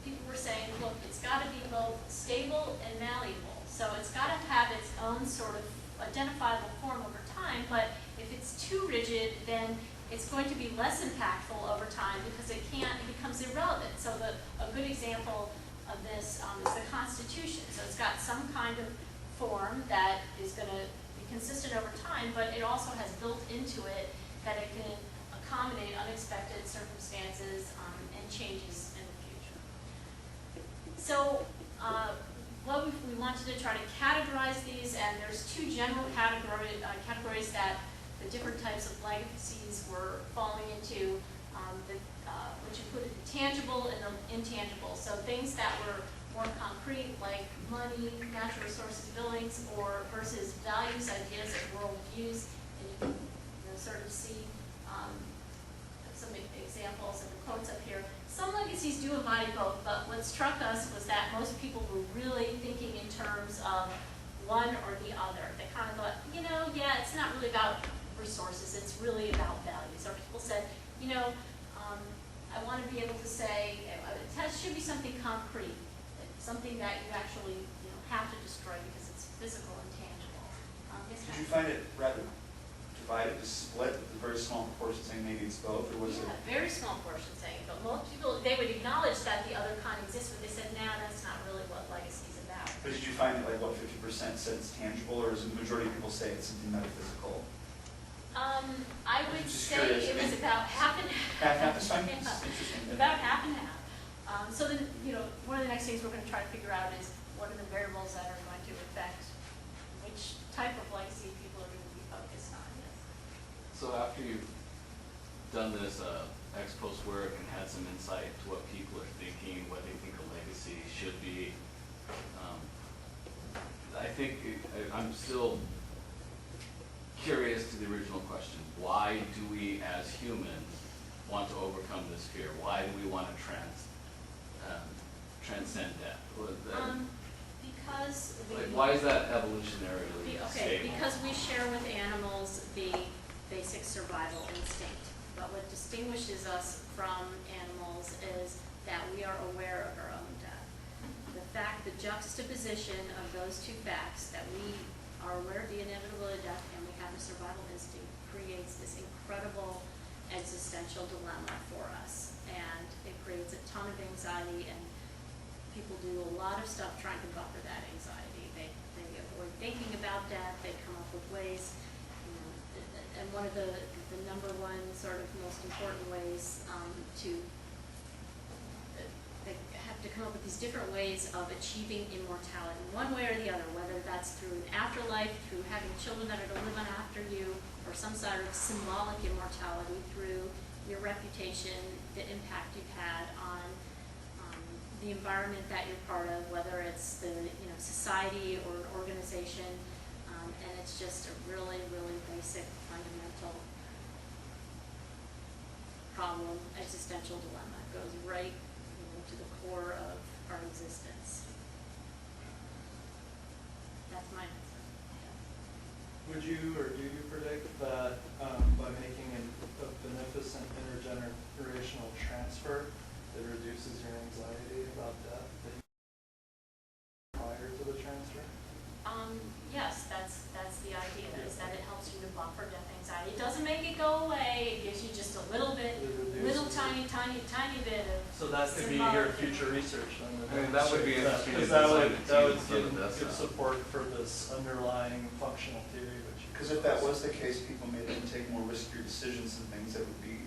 People were saying, look, it's got to be both stable and malleable. So it's got to have its own sort of identifiable form over time, but if it's too rigid, then it's going to be less impactful over time because it becomes irrelevant. So a good example of this is the Constitution. So it's got some kind of form that is going to be consistent over time, but it also has built into it that it can accommodate unexpected circumstances and changes in the future. So what we wanted to try to categorize these, and there's two general categories that the different types of legacies were falling into, which included the tangible and the intangible. So things that were more concrete, like money, natural resources, buildings, or versus values, ideas, and world views. And you can sort of see some examples and the quotes up here. Some legacies do embody both, but what struck us was that most people were really thinking in terms of one or the other. They kind of thought, yeah, it's not really about resources, it's really about values. Or people said, I want to be able to say, it should be something concrete, something that you actually have to destroy because it's physical and tangible. Did you find it rather divided, to split with a very small proportion saying maybe it's both, or was it? Very small portion saying, but most people, they would acknowledge that the other kind exists, but they said, no, that's not really what legacy is about. But did you find that 50% said it's tangible, or is the majority of people say it's something metaphysical? I would say it was about half and half. Half is fine? Yeah. Interesting. About half and half. So then, one of the next things we're going to try to figure out is what are the variables that are going to affect which type of legacy people are going to be focused on. Yes. So after you've done this ex post work and had some insight to what people are thinking, what they think a legacy should be, I think I'm still curious to the original question. Why do we as humans want to overcome this fear? Why do we want to transcend death? Because why is that evolutionarily stable? Because we share with animals the basic survival instinct. But what distinguishes us from animals is that we are aware of our own death. The juxtaposition of those two facts, that we are aware of the inevitability of death and we have a survival instinct, creates this incredible existential dilemma for us. And it creates a ton of anxiety, and people do a lot of stuff trying to buffer that anxiety. They avoid thinking about death, they come up with ways, and one of the number one sort of most important ways they have to come up with these different ways of achieving immortality, one way or the other, whether that's through an afterlife, through having children that are to live on after you, or some sort of symbolic immortality through your reputation, the impact you've had on the environment that you're part of, whether it's the society or an organization, and it's just a really, really basic, fundamental problem, existential dilemma. It goes right to the core of our existence. That's my answer. Yeah. Would you or do you predict that by making a beneficent intergenerational transfer, it reduces your anxiety about death prior to the transfer? Yes, that's the idea, is that it helps you to buffer death anxiety. It doesn't make it go away, it gives you just a little bit, tiny bit of. So that could be your future research then. That would be interesting. Because that would give support for this underlying functional theory. Because if that was the case, people may then take more riskier decisions and things that would be,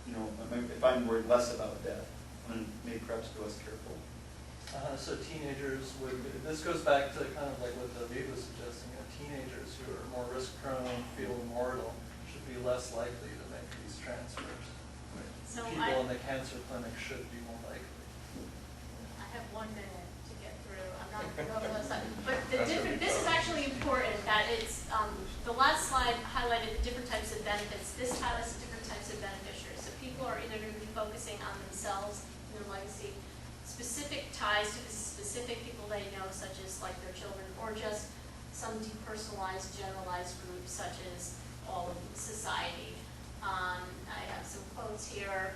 if I'm worried less about death, and maybe perhaps be less careful. So teenagers would, this goes back to kind of like what David was suggesting, teenagers who are more risk-prone, feel immortal, should be less likely to make these transfers. So people in the cancer clinic should be more likely. I have 1 minute to get through. I'm not going to go to the side. But this is actually important, that it's, the last slide highlighted the different types of benefits. This highlights the different types of beneficiaries. So people are either going to be focusing on themselves and their legacy, specific ties to the specific people they know, such as like their children, or just some depersonalized, generalized groups such as all of society. I have some quotes here.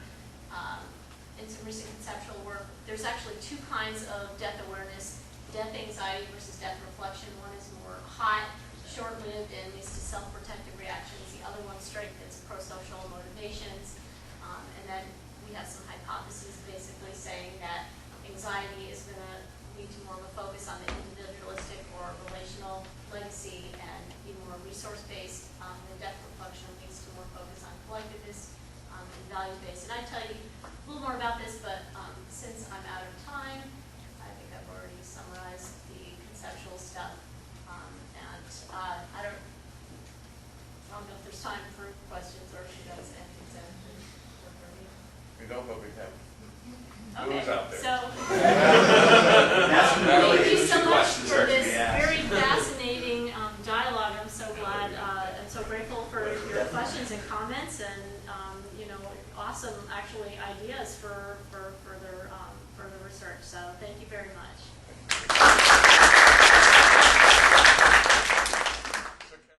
In some recent conceptual work, there's actually two kinds of death awareness: death anxiety versus death reflection. One is more hot, short-lived, and leads to self-protective reactions. The other one strengthens pro-social motivations. And then we have some hypotheses basically saying that anxiety is going to lead to more of a focus on the individualistic or relational legacy and be more resource-based. The death reflection leads to more focus on collectivist and value-based. And I tell you a little more about this, but since I'm out of time, I think I've already summarized the conceptual stuff. I don't know if there's time for questions or if you guys have anything to work for me. We don't, but we have. Okay, Who's out there? so That's really thank you so two much questions for are to this be asked. very fascinating dialogue. I'm so glad, I'm so grateful for your questions and comments, and you know, awesome actually ideas for further research. So